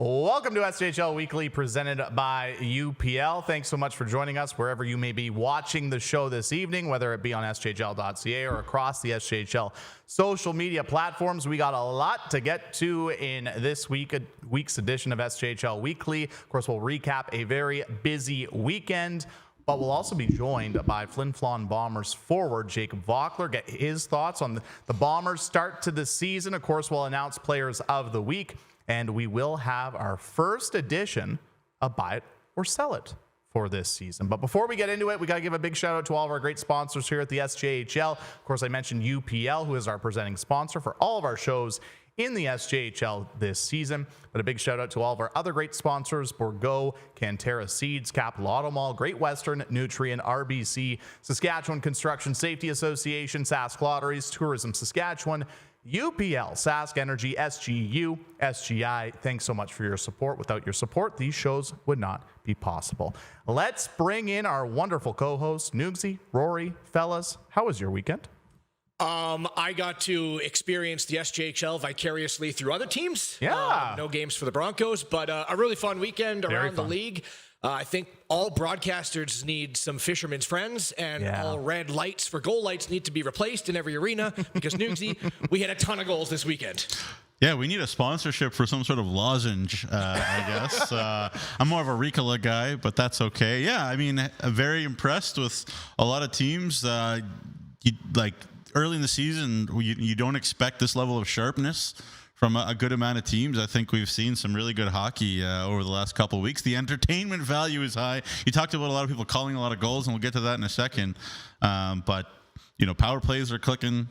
Welcome to SJHL Weekly, presented by UPL. Thanks so much for joining us wherever you may be watching the show this evening, whether it be on SJHL.ca or across the SJHL social media platforms. We got a lot to get to in this week's edition of SJHL Weekly. Of course, we'll recap a very busy weekend, but we'll also be joined by Flin Flon Bombers forward Jacob Vockler, get his thoughts on the Bombers' start to the season. Of course, we'll announce players of the week. And we will have our first edition of Buy It or Sell It for this season. But before we get into it, we got to give a big shout out to all of our great sponsors here at the SJHL. Of course, I mentioned UPL, who is our presenting sponsor for all of our shows in the SJHL this season. But a big shout out to all of our other great sponsors: Bourgault, Cantera Seeds, Capital Auto Mall, Great Western, Nutrien, RBC, Saskatchewan Construction Safety Association, Sask Lotteries, Tourism Saskatchewan, UPL, Sask Energy, SGU, SGI. Thanks so much for your support. Without your support, these shows would not be possible. Let's bring in our wonderful co-hosts, Nugsy, Rory. Fellas, how was your weekend? I got to experience the SJHL vicariously through other teams. Yeah. No games for the Broncos, but a really fun weekend around the league. I think all broadcasters need some fisherman's friends, and all red lights for goal lights need to be replaced in every arena because, Nugsy, we had a ton of goals this weekend. Yeah, we need a sponsorship for some sort of lozenge, I guess. I'm more of a Ricola guy, but that's okay. Yeah, I mean, I'm very impressed with a lot of teams. Early in the season, you don't expect this level of sharpness from a good amount of teams. I think we've seen some really good hockey over the last couple of weeks. The entertainment value is high. You talked about a lot of people calling a lot of goals, and we'll get to that in a second. But, power plays are clicking.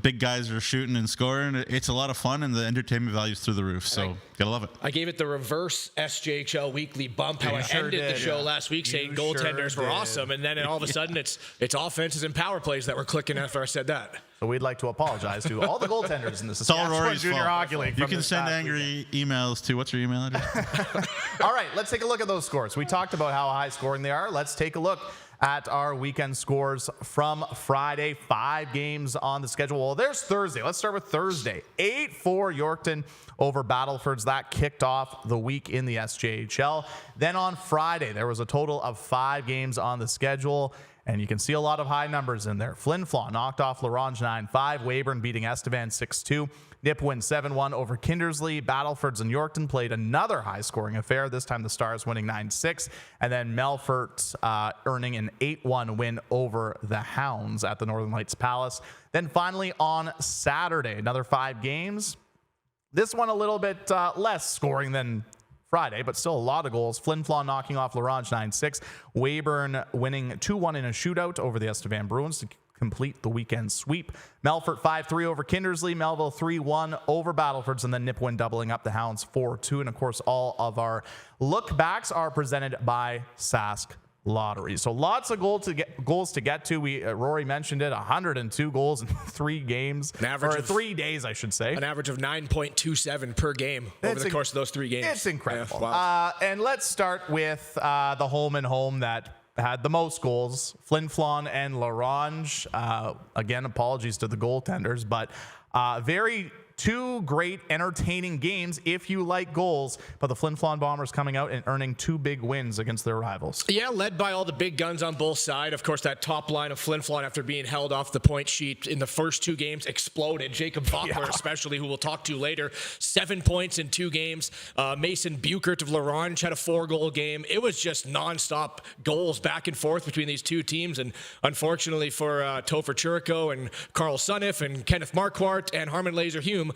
Big guys are shooting and scoring. It's a lot of fun, and the entertainment value's through the roof. So gotta love it. I gave it the reverse SJHL Weekly bump. How I ended the show last week, saying goaltenders were awesome, and then all of a sudden it's offenses and power plays that were clicking after I said that. So we'd like to apologize to all the goaltenders in the Saskatchewan Junior Hockey League. You can send angry emails to, what's your email address? All right, let's take a look at those scores. We talked about how high scoring they are. Let's take a look at our weekend scores from Friday. 5 games on the schedule. Well, there's Thursday. Let's start with Thursday. 8-4 Yorkton over Battlefords. That kicked off the week in the SJHL. Then on Friday, there was a total of 5 games on the schedule, and you can see a lot of high numbers in there. Flin Flon knocked off Ronge 9-5. Weyburn beating Estevan 6-2. Nipawin 7-1 over Kindersley. Battlefords and Yorkton played another high-scoring affair. This time the Stars winning 9-6. And then Melfort earning an 8-1 win over the Hounds at the Northern Lights Palace. Then finally on Saturday, another 5 games. This one a little bit less scoring than Friday, but still a lot of goals. Flin Flon knocking off Ronge 9-6. Weyburn winning 2-1 in a shootout over the Estevan Bruins to complete the weekend sweep. Melfort 5-3 over Kindersley. Melville 3-1 over Battlefords, and then Nipawin doubling up the Hounds 4-2. And of course, all of our look backs are presented by Sask Lottery. So lots of goals to get to. Rory mentioned it, 102 goals in 3 games. An average or 3 days, I should say. An average of 9.27 per game over the course of those 3 games. It's incredible. Yeah, wow. And let's start with the home and home that had the most goals, Flin Flon and Ronge. Again, apologies to the goaltenders, but very 2 great entertaining games if you like goals. But the Flin Flon Bombers coming out and earning 2 big wins against their rivals. Yeah, led by all the big guns on both sides. Of course, that top line of Flin Flon, after being held off the point sheet in the first 2 games, exploded. Jacob Vockler, especially, who we'll talk to later, 7 points in 2 games. Mason Buchert of Ronge had a 4-goal game. It was just nonstop goals back and forth between these 2 teams. And unfortunately for Topher Churiko and Carl Suniff and Kenneth Marquardt and Harmon Laser-Hume,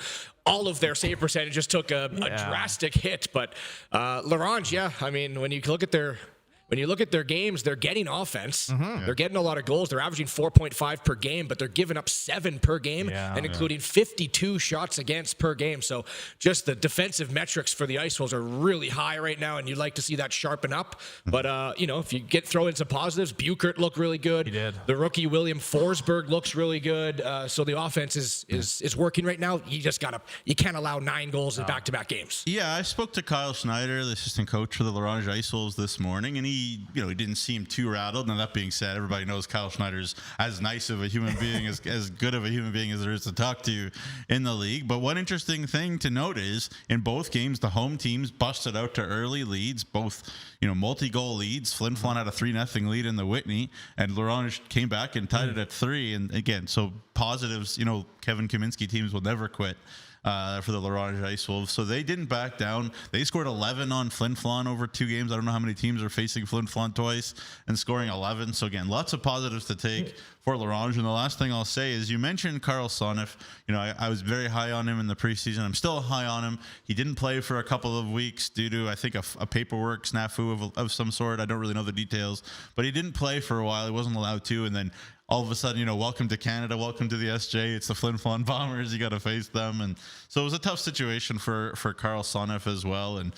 all of their save percentages took a drastic hit. But Ronge, I mean, when you look at their games, they're getting offense. They're getting a lot of goals. They're averaging 4.5 per game, but they're giving up 7 per game, and including 52 shots against per game. So just the defensive metrics for the Ice Wolves are really high right now, and you'd like to see that sharpen up. But, if you throw in some positives, Buchert looked really good. He did. The rookie William Forsberg looks really good. So the offense is working right now. You can't allow 9 goals in back-to-back games. Yeah, I spoke to Kyle Schneider, the assistant coach for the Ronge Ice Wolves this morning, and he he didn't seem too rattled. Now that being said, everybody knows Kyle Schneider's as nice of a human being, as good of a human being as there is to talk to in the league. But one interesting thing to note is in both games, the home teams busted out to early leads, both multi-goal leads. Flin Flon had a 3-0 lead in the Whitney, and Ronge came back and tied it at 3. And again, so positives. Kevin Kaminsky teams will never quit. For the Ronge Ice Wolves. So they didn't back down. They scored 11 on Flin Flon over 2 games. I don't know how many teams are facing Flin Flon twice and scoring 11. So again, lots of positives to take for Ronge. And the last thing I'll say is you mentioned Karl Sonneff. I was very high on him in the preseason. I'm still high on him. He didn't play for a couple of weeks due to, I think, a paperwork snafu of some sort. I don't really know the details, but he didn't play for a while. He wasn't allowed to. And then all of a sudden, welcome to Canada, welcome to the SJ. It's the Flin Flon Bombers. You got to face them. And so it was a tough situation for Karl Sonneff as well. And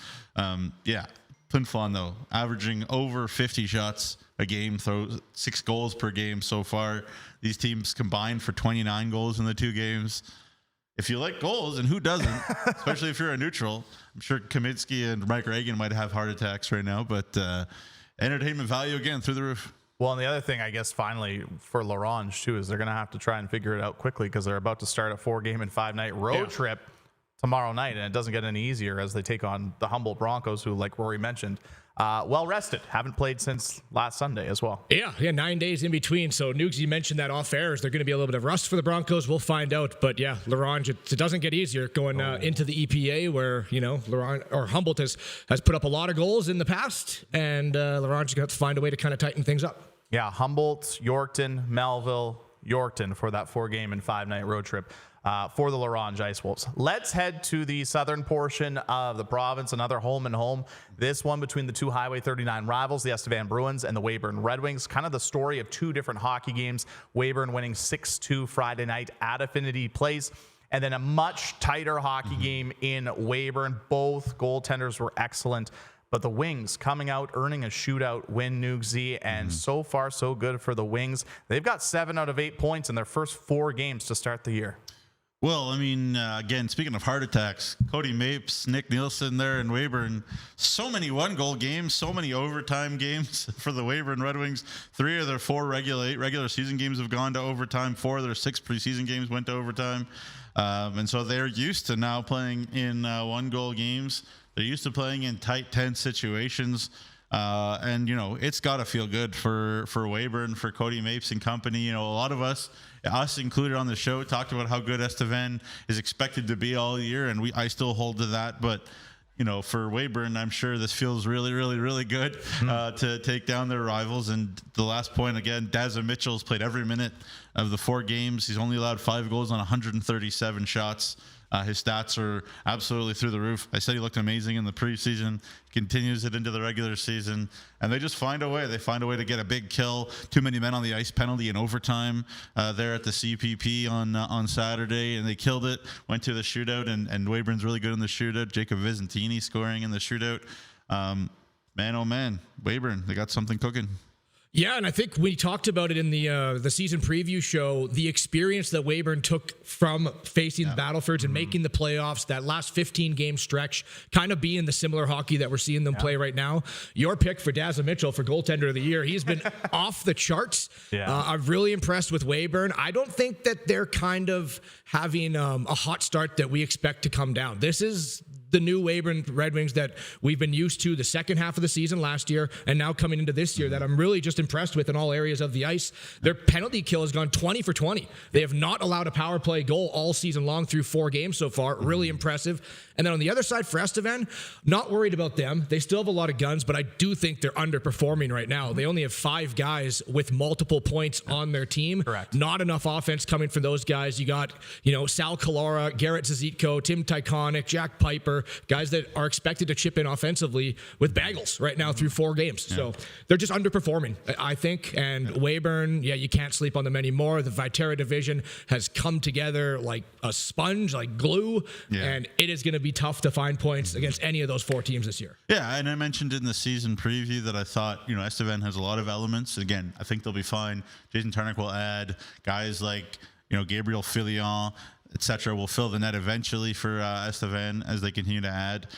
Flin Flon, though, averaging over 50 shots a game, throw 6 goals per game so far. These teams combined for 29 goals in the 2 games. If you like goals, and who doesn't, especially if you're a neutral, I'm sure Kaminsky and Mike Reagan might have heart attacks right now, but entertainment value, again, through the roof. Well, and the other thing, I guess, finally for Ronge too, is they're going to have to try and figure it out quickly because they're about to start a 4-game and 5-night road trip tomorrow night, and it doesn't get any easier as they take on the Humboldt Broncos, who, like Rory mentioned, well rested, haven't played since last Sunday as well. Yeah, 9 days in between. So Nugs, you mentioned that off air. Is there going to be a little bit of rust for the Broncos? We'll find out. But yeah, Ronge, it doesn't get easier going into the EPA, where Humboldt has put up a lot of goals in the past, and Ronge got to find a way to kind of tighten things up. Yeah, Humboldt, Yorkton, Melville, Yorkton for that 4-game and 5-night road trip for the Ronge Ice Wolves. Let's head to the southern portion of the province, another home and home. This one between the 2 Highway 39 rivals, the Estevan Bruins and the Weyburn Red Wings. Kind of the story of 2 different hockey games. Weyburn winning 6-2 Friday night at Affinity Place. And then a much tighter hockey game in Weyburn. Both goaltenders were excellent. But the Wings coming out, earning a shootout win, Nugsy, and so far so good for the Wings. They've got 7 out of 8 points in their first 4 games to start the year. Well, I mean, again, speaking of heart attacks, Cody Mapes, Nick Nielsen there in Weyburn, so many 1-goal games, so many overtime games for the Weyburn Red Wings. 3 of their 4 regular season games have gone to overtime. 4 of their 6 preseason games went to overtime. And so they're used to now playing in 1-goal games. They're used to playing in tight, tense situations. And, it's got to feel good for Weyburn, for Cody Mapes and company. A lot of us included on the show, talked about how good Estevan is expected to be all year, and I still hold to that. But, for Weyburn, I'm sure this feels really, really, really good to take down their rivals. And the last point, again, Dazza Mitchell's played every minute of the 4 games. He's only allowed 5 goals on 137 shots. His stats are absolutely through the roof. I said he looked amazing in the preseason. Continues it into the regular season, and they just find a way. They find a way to get a big kill. Too many men on the ice penalty in overtime there at the CPP on Saturday, and they killed it. Went to the shootout, and Weyburn's really good in the shootout. Jacob Vizantini scoring in the shootout. Man, oh man, Weyburn, they got something cooking. Yeah, and I think we talked about it in the season preview show, the experience that Weyburn took from facing the Battlefords and making the playoffs, that last 15-game stretch, kind of being the similar hockey that we're seeing them play right now. Your pick for Dazza Mitchell for goaltender of the year, he's been off the charts. I'm really impressed with Weyburn. I don't think that they're kind of having a hot start that we expect to come down. This is the new Weyburn Red Wings that we've been used to the second half of the season last year, and now coming into this year that I'm really just impressed with in all areas of the ice. Their penalty kill has gone 20 for 20. They have not allowed a power play goal all season long through 4 games so far. Really impressive. And then on the other side for Estevan, not worried about them. They still have a lot of guns, but I do think they're underperforming right now. They only have 5 guys with multiple points on their team. Correct. Not enough offense coming from those guys. You got, Sal Kalara, Garrett Zazitko, Tim Tyconic, Jack Piper, guys that are expected to chip in offensively with bagels right now through 4 games. Yeah. So they're just underperforming, I think. And Weyburn, you can't sleep on them anymore. The Viterra division has come together like a sponge, like glue, and it is going to be tough to find points against any of those 4 teams this year. Yeah, and I mentioned in the season preview that I thought, Estevan has a lot of elements. Again, I think they'll be fine. Jason Tarnick will add guys like, Gabriel Filion, etc. will fill the net eventually for Estevan as they continue to add.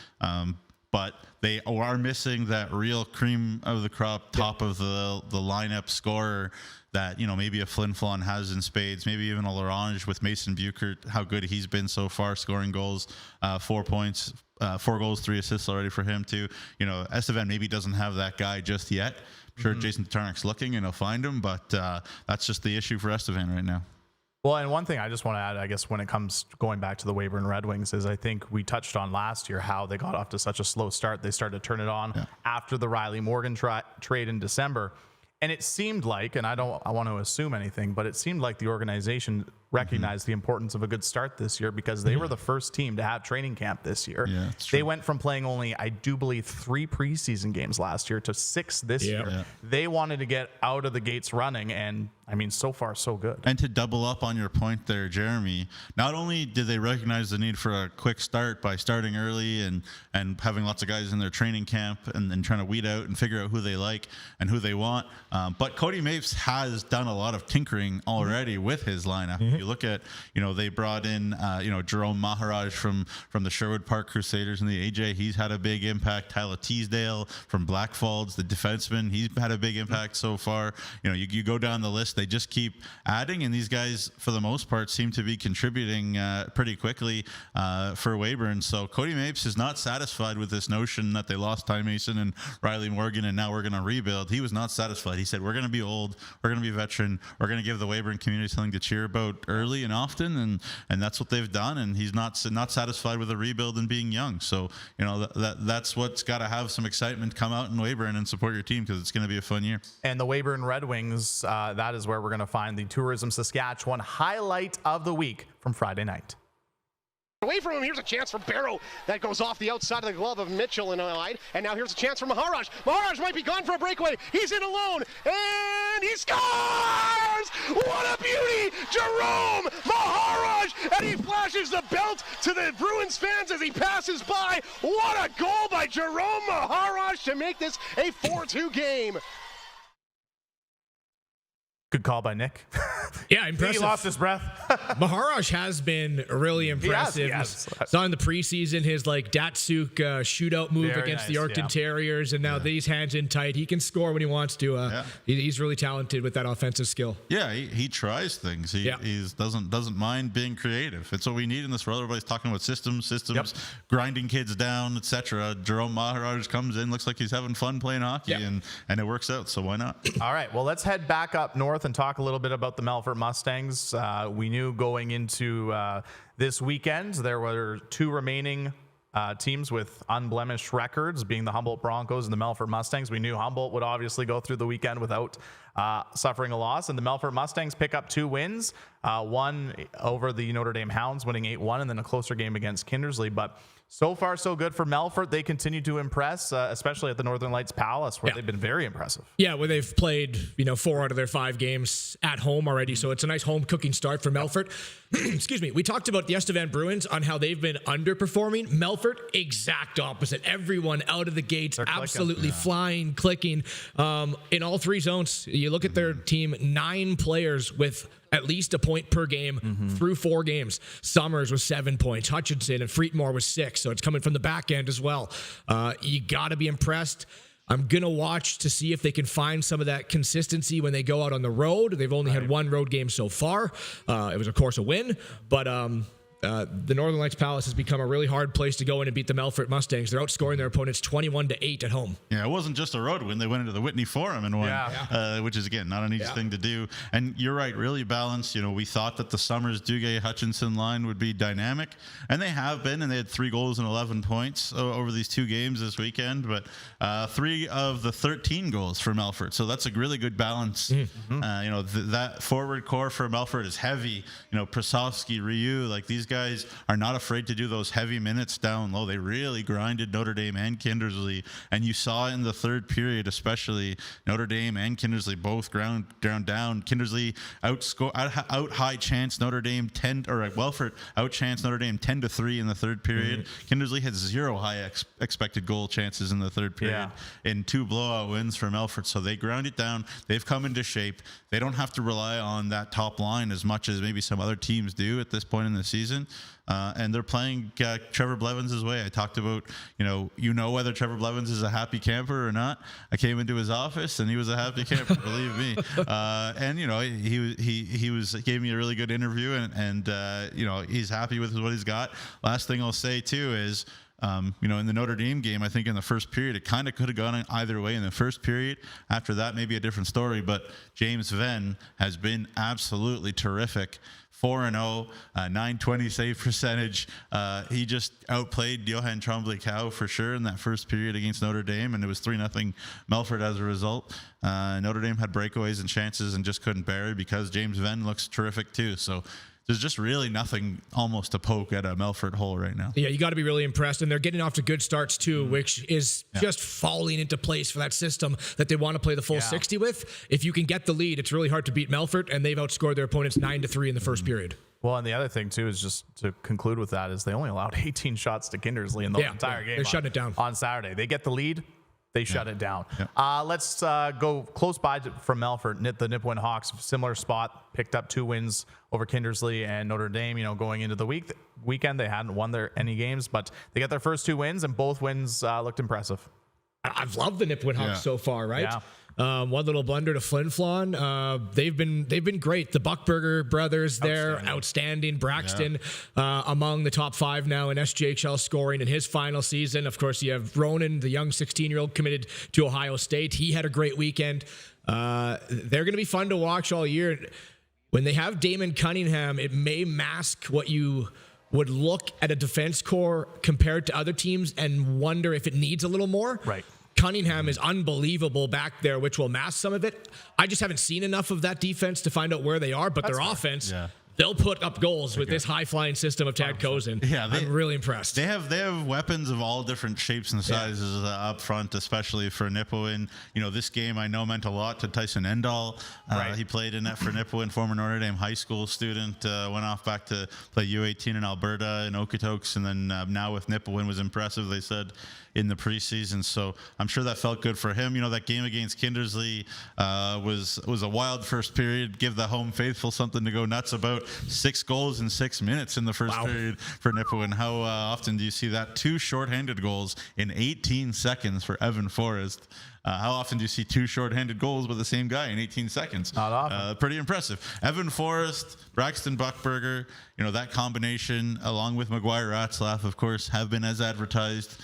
but they are missing that real cream of the crop, top of the lineup scorer that, maybe a Flin Flon has in spades, maybe even a Ronge with Mason Buchert, how good he's been so far, scoring goals, 4 points, 4 goals, 3 assists already for him too. Estevan maybe doesn't have that guy just yet. I'm sure Jason Tatarnik's looking and he'll find him, but that's just the issue for Estevan right now. Well, and one thing I just want to add, I guess, when it comes going back to the Weyburn Red Wings, is I think we touched on last year how they got off to such a slow start. They started to turn it on after the Riley Morgan trade in December. And it seemed like, and I want to assume anything, but it seemed like the organization recognized the importance of a good start this year, because they were the first team to have training camp this year. Yeah, they went from playing only, I do believe, 3 preseason games last year to 6 this year. Yeah. They wanted to get out of the gates running, and I mean, so far, so good. And to double up on your point there, Jeromy, not only did they recognize the need for a quick start by starting early and having lots of guys in their training camp and trying to weed out and figure out who they like and who they want, but Cody Mapes has done a lot of tinkering already with his lineup. You look at, they brought in, Jerome Maharaj from the Sherwood Park Crusaders in the AJ. He's had a big impact. Tyler Teasdale from Blackfalds, the defenseman, he's had a big impact so far. You go down the list, they just keep adding, and these guys, for the most part, seem to be contributing pretty quickly for Weyburn. So Cody Mapes is not satisfied with this notion that they lost Ty Mason and Riley Morgan and now we're going to rebuild. He was not satisfied. He said, we're going to be old, we're going to be veteran, we're going to give the Weyburn community something to cheer about early and often, and that's what they've done. And he's not satisfied with the rebuild and being young. So that's what's got to have some excitement. Come out in Weyburn and support your team, because it's going to be a fun year. And the Weyburn Red Wings, that is where we're going to find the Tourism Saskatchewan highlight of the week from Friday night. Away from him, here's a chance for Barrow that goes off the outside of the glove of Mitchell and Allied. And now here's a chance for Maharaj. Maharaj might be gone for a breakaway. He's in alone, and he scores! What a beauty! Jerome Maharaj! And he flashes the belt to the Bruins fans as he passes by. What a goal by Jerome Maharaj to make this a 4-2 game. Good call by Nick. Yeah, impressive. He lost his breath. Maharaj has been really impressive. He has. Saw in the preseason his Datsuk shootout move Very against nice, the Yorkton Terriers, and now these hands in tight. He can score when he wants to. He's really talented with that offensive skill. Yeah, he tries things. He doesn't mind being creative. It's what we need in this world. Everybody's talking about systems, grinding kids down, etc. Jerome Maharaj comes in, looks like he's having fun playing hockey, and it works out. So why not? All right, well, let's head back up north and talk a little bit about the Melfort Mustangs. We knew going into this weekend there were 2 remaining teams with unblemished records, being the Humboldt Broncos and the Melfort Mustangs. We knew Humboldt would obviously go through the weekend without suffering a loss, and the Melfort Mustangs pick up 2 wins, one over the Notre Dame Hounds, winning 8-1, and then a closer game against Kindersley. But so far, so good for Melfort. They continue to impress, especially at the Northern Lights Palace, where they've been very impressive. Yeah, where they've played 4 out of their 5 games at home already, so it's a nice home cooking start for Melfort. Excuse me. We talked about the Estevan Bruins on how they've been underperforming. Melfort, exact opposite. Everyone out of the gates, absolutely flying, clicking in all 3 zones. You look at their team, 9 players with at least a point per game through 4 games. Summers was 7 points. Hutchinson and Freetmore was 6. So it's coming from the back end as well. You got to be impressed. I'm going to watch to see if they can find some of that consistency when they go out on the road. They've only had 1 road game so far. It was, of course, a win. But the Northern Lights Palace has become a really hard place to go in and beat the Melfort Mustangs. They're outscoring their opponents 21-8 at home. Yeah, it wasn't just a road win. They went into the Whitney Forum and won, which is, again, not an easy thing to do. And you're right, really balanced. We thought that the Summers, Duguay, Hutchinson line would be dynamic, and they have been, and they had 3 goals and 11 points over these 2 games this weekend, but 3 of the 13 goals for Melfort. So that's a really good balance. That forward core for Melfort is heavy. Prasovsky, Ryu, these guys are not afraid to do those heavy minutes down low. They really grinded Notre Dame and Kindersley, and you saw in the 3rd period especially Notre Dame and Kindersley both ground down. Kindersley out high chance Notre Dame Melfort out chance Notre Dame 10-3 in the 3rd period. Kindersley had 0 high expected goal chances in the 3rd period in 2 blowout wins for Melfort. So they ground it down. They've come into shape. They don't have to rely on that top line as much as maybe some other teams do at this point in the season. season, and they're playing Trevor Blevins' way. I talked about, whether Trevor Blevins is a happy camper or not. I came into his office and he was a happy camper, believe me. And he gave me a really good interview, and he's happy with what he's got. Last thing I'll say too is, in the Notre Dame game, I think in the first period, it kind of could have gone either way in the first period. After that, maybe a different story. But James Venn has been absolutely terrific. 4-0, 920 save percentage. He just outplayed Johan Tremblay-Cow for sure in that first period against Notre Dame, and it was 3-0 Melfort as a result. Notre Dame had breakaways and chances and just couldn't bury because James Venn looks terrific too. So there's just really nothing almost to poke at a Melfort hole right now. Yeah, you got to be really impressed. And they're getting off to good starts too, which is just falling into place for that system that they want to play the full 60 with. If you can get the lead, it's really hard to beat Melfort, and they've outscored their opponents 9-3 in the first period. Well, and the other thing too is, just to conclude with that, is they only allowed 18 shots to Kindersley in the entire game. They're shutting it down on Saturday. They get the lead, they shut it down. Let's go close by from Melfort. The Nipawin Hawks, similar spot, picked up 2 wins over Kindersley and Notre Dame. Going into the weekend, they hadn't won any games, but they got their first 2 wins, and both wins looked impressive. I've loved the Nipawin Hawks so far, right? Yeah. One little blunder to Flin Flon. They've been great. The Buckberger brothers there, outstanding. Braxton among the top 5 now in SJHL scoring in his final season. Of course, you have Ronan, the young 16-year-old committed to Ohio State. He had a great weekend. They're going to be fun to watch all year. When they have Damon Cunningham, it may mask what you would look at a defense core compared to other teams and wonder if it needs a little more. Right. Cunningham is unbelievable back there, which will mask some of it. I just haven't seen enough of that defense to find out where they are, but their offense, they'll put up goals with this high-flying system of Tad Kozin. Yeah, I'm really impressed. They have weapons of all different shapes and sizes up front, especially for Nipawin. This game I know meant a lot to Tyson Endall. He played in net for Nipawin, former Notre Dame high school student, went off back to play U18 in Alberta and Okotoks, and then now with Nipawin was impressive, they said, in the preseason. So I'm sure that felt good for him. That game against Kindersley was a wild first period. Give the home faithful something to go nuts about. 6 goals in 6 minutes in the first period for Nipawin. How often do you see that? 2 shorthanded goals in 18 seconds for Evan Forrest. How often do you see 2 shorthanded goals with the same guy in 18 seconds? Not often. Pretty impressive. Evan Forrest, Braxton Buckberger, that combination, along with McGuire Ratzlaff, of course, have been as advertised.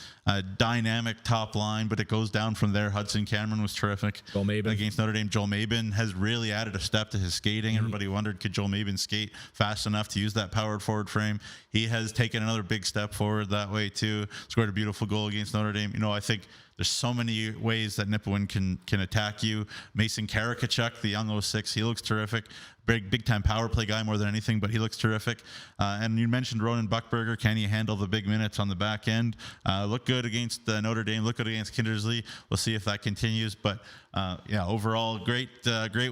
Dynamic top line, but it goes down from there. Hudson Cameron was terrific. Joel Mabin. Against Notre Dame. Joel Mabin has really added a step to his skating. Everybody wondered, could Joel Mabin skate fast enough to use that powered forward frame? He has taken another big step forward that way too. Scored a beautiful goal against Notre Dame. I think there's so many ways that Nipawin can attack you. Mason Karakachuk, the young 06, he looks terrific. Big time power play guy more than anything, but he looks terrific. And you mentioned Ronan Buckberger. Can he handle the big minutes on the back end? Look good against Notre Dame. Look good against Kindersley. We'll see if that continues. But overall, great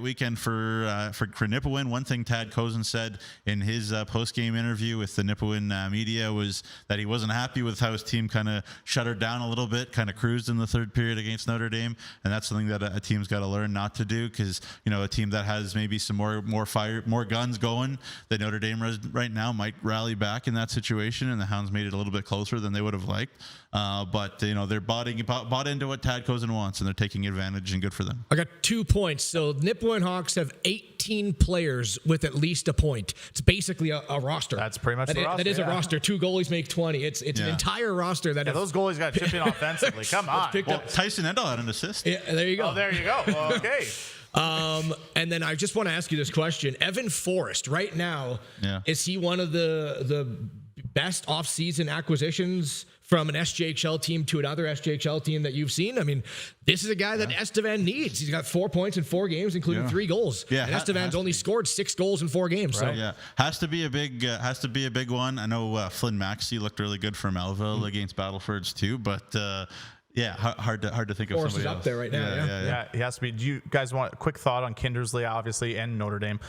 weekend for Nipawin. One thing Tad Kozin said in his post-game interview with the Nipawin media was that he wasn't happy with how his team kind of shuttered down a little bit, kind of cruised in the third period against Notre Dame, and that's something that a team's got to learn not to do, because a team that has maybe some more fire, more guns going that Notre Dame right now might rally back in that situation, and the Hounds made it a little bit closer than they would have liked. But they're bought into what Tad Kozin wants, and they're taking advantage, and good for them. I got 2 points. So Nipawin Hawks have 18 players with at least a point. It's basically a roster. That's pretty much the roster. That is a roster. 2 goalies make 20. It's an entire roster that. Those goalies got chipped in offensively. Come on. Tyson Endall had an assist. Yeah, there you go. Oh, there you go. Okay. And then I just want to ask you this question. Evan Forrest, right now, is he one of the best off-season acquisitions from an SJHL team to another SJHL team that you've seen? I mean, this is a guy that Estevan needs. He's got 4 points in 4 games, including 3 goals. Yeah, and Estevan's only scored 6 goals in 4 games. Right, so has to be a big one. I know Flynn Maxey looked really good for Melville against Battlefords too, but hard to think of Forrest somebody is else. Up there right now. Yeah, he has to be. Do you guys want a quick thought on Kindersley, obviously, and Notre Dame,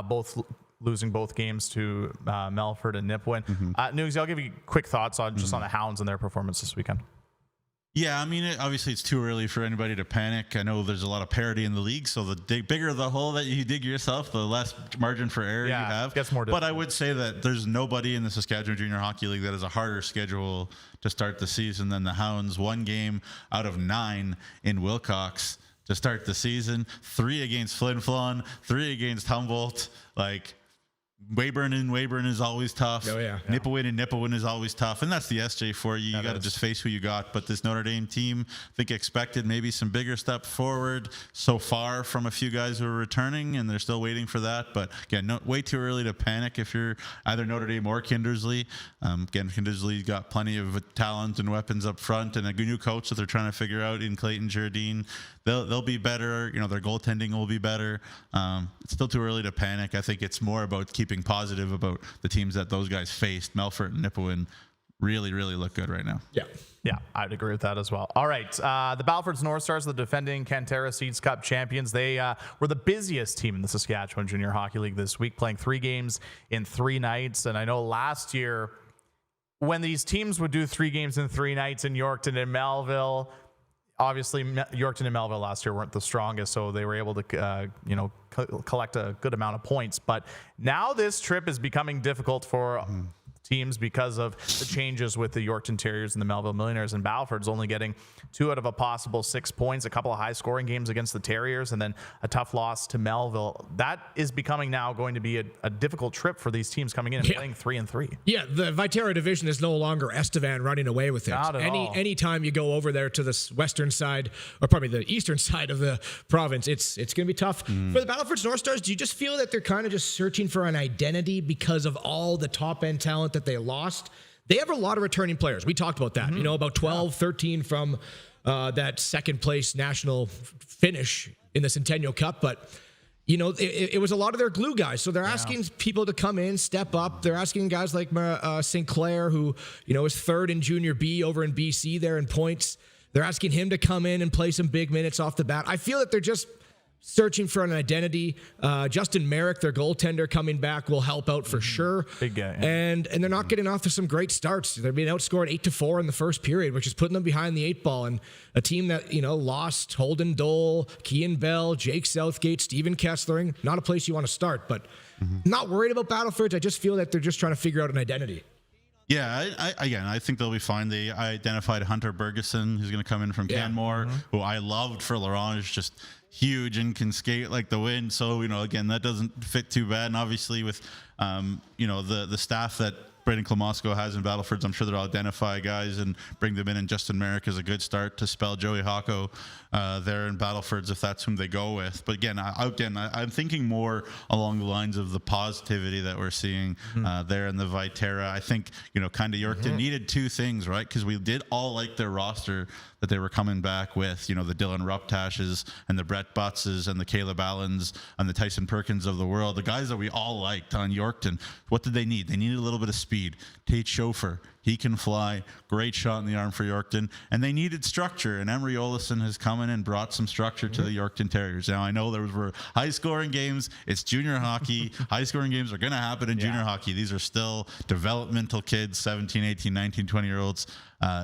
both losing both games to Melfort and Nipawin? Nugs, I'll give you quick thoughts on just on the Hounds and their performance this weekend. Yeah, I mean, obviously it's too early for anybody to panic. I know there's a lot of parity in the league, so the bigger the hole that you dig yourself, the less margin for error you have. Gets more difficult. But I would say that there's nobody in the Saskatchewan Junior Hockey League that has a harder schedule to start the season than the Hounds. 1 game out of 9 in Wilcox to start the season. 3 against Flin Flon, 3 against Humboldt. Like, Weyburn is always tough. Oh, yeah. Nipawin is always tough. And that's the SJ for you. You got to just face who you got. But this Notre Dame team, I think, expected maybe some bigger step forward so far from a few guys who are returning, and they're still waiting for that. But again, way too early to panic if you're either Notre Dame or Kindersley. Again, Kindersley's got plenty of talent and weapons up front, and a new coach that they're trying to figure out in Clayton Jardine. They'll be better. Their goaltending will be better. It's still too early to panic. I think it's more about keeping positive about the teams that those guys faced. Melfort and Nipawin really look good right now. Yeah, I'd agree with that as well. All right, the Battlefords North Stars, the defending Cantera Seeds Cup champions, they were the busiest team in the Saskatchewan Junior Hockey League this week, playing 3 games in 3 nights. And I know last year, when these teams would do 3 games in 3 nights in Yorkton and Melville, obviously Yorkton and Melville last year weren't the strongest, so they were able to collect a good amount of points. But now this trip is becoming difficult for teams because of the changes with the Yorkton Terriers and the Melville Millionaires, and Battleford's only getting 2 out of a possible 6 points, a couple of high scoring games against the Terriers, and then a tough loss to Melville. That is becoming now going to be a difficult trip for these teams coming in and playing 3-3. Yeah, the Viterra division is no longer Estevan running away with it. Not at all. Anytime you go over there to the western side, or probably the eastern side of the province, it's going to be tough. For the Battlefords North Stars, do you just feel that they're kind of just searching for an identity because of all the top-end talent that they lost? They have a lot of returning players. We talked about that. About 12, 13 from that second place national finish in the Centennial Cup. But, it was a lot of their glue guys. So they're asking people to come in, step up. They're asking guys like Sinclair, who, is 3rd in Junior B over in BC there in points. They're asking him to come in and play some big minutes off the bat. I feel that they're just searching for an identity. Justin Merrick, their goaltender, coming back will help out for sure. Big guy. Yeah. And they're not getting off to some great starts. They're being outscored 8-4 in the first period, which is putting them behind the 8 ball. And a team that, lost Holden Dole, Kean Bell, Jake Southgate, Steven Kesslering, not a place you want to start, but not worried about Battlefords. I just feel that they're just trying to figure out an identity. Yeah, I think they'll be fine. They identified Hunter Bergeson, who's going to come in from Canmore, who I loved for Ronge, just huge and can skate like the wind. So, again, that doesn't fit too bad. And obviously with, the staff that Braden Klamosko has in Battlefords, I'm sure they'll identify guys and bring them in. And Justin Merrick is a good start to spell Joey Hocko there in Battlefords if that's whom they go with. But again, I'm thinking more along the lines of the positivity that we're seeing there in the Viterra. I think, kind of Yorkton needed 2 things, right? Because we did all like their roster that they were coming back with, the Dylan Ruptashes and the Brett Buttses and the Caleb Allens and the Tyson Perkins of the world, the guys that we all liked on Yorkton. What did they need? They needed a little bit of speed. Tate Schofer, he can fly. Great shot in the arm for Yorkton. And they needed structure. And Emery Olison has come in and brought some structure to the Yorkton Terriers. Now, I know there were high-scoring games. It's junior hockey. High-scoring games are going to happen in junior hockey. These are still developmental kids, 17, 18, 19, 20-year-olds.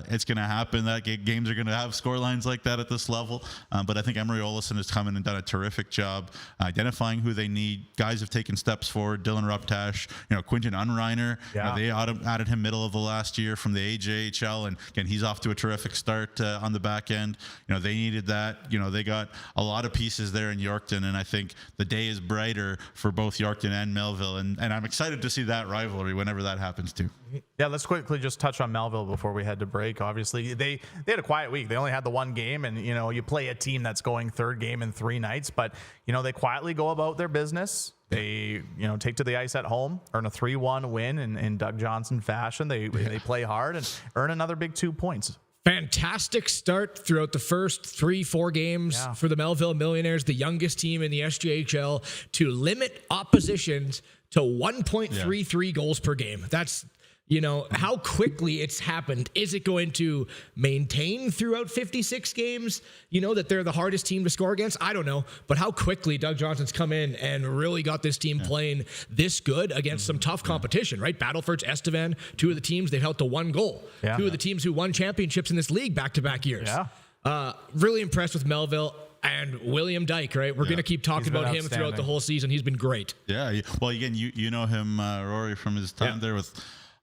It's going to happen. That games are going to have score lines like that at this level. But I think Emery Olison has come in and done a terrific job identifying who they need. Guys have taken steps forward. Dylan Ruptash, Quinton Unreiner. They added him middle of the last year from the SJHL, and again, he's off to a terrific start on the back end. They needed that. They got a lot of pieces there in Yorkton, and I think the day is brighter for both Yorkton and Melville, and I'm excited to see that rivalry whenever that happens too. Yeah, let's quickly just touch on Melville before we head to break. Obviously, they had a quiet week. They only had the 1 game, and you play a team that's going 3rd game in 3 nights, but they quietly go about their business. They take to the ice at home, earn a 3-1 win in Doug Johnson fashion. They play hard and earn another big 2 points. Fantastic start throughout the first 3-4 games for the Melville Millionaires, the youngest team in the SJHL, to limit oppositions to 1.33 goals per game. That's how quickly it's happened. Is it going to maintain throughout 56 games, that they're the hardest team to score against? I don't know. But how quickly Doug Johnson's come in and really got this team playing this good against some tough competition, right? Battlefords, Estevan, two of the teams they've held to one goal. Yeah. Two of the teams who won championships in this league back-to-back years. Yeah. Really impressed with Melville. And William Dyke, right? We're going to keep talking about him throughout the whole season. He's been great. Yeah. Well, again, you know him, Rory, from his time there with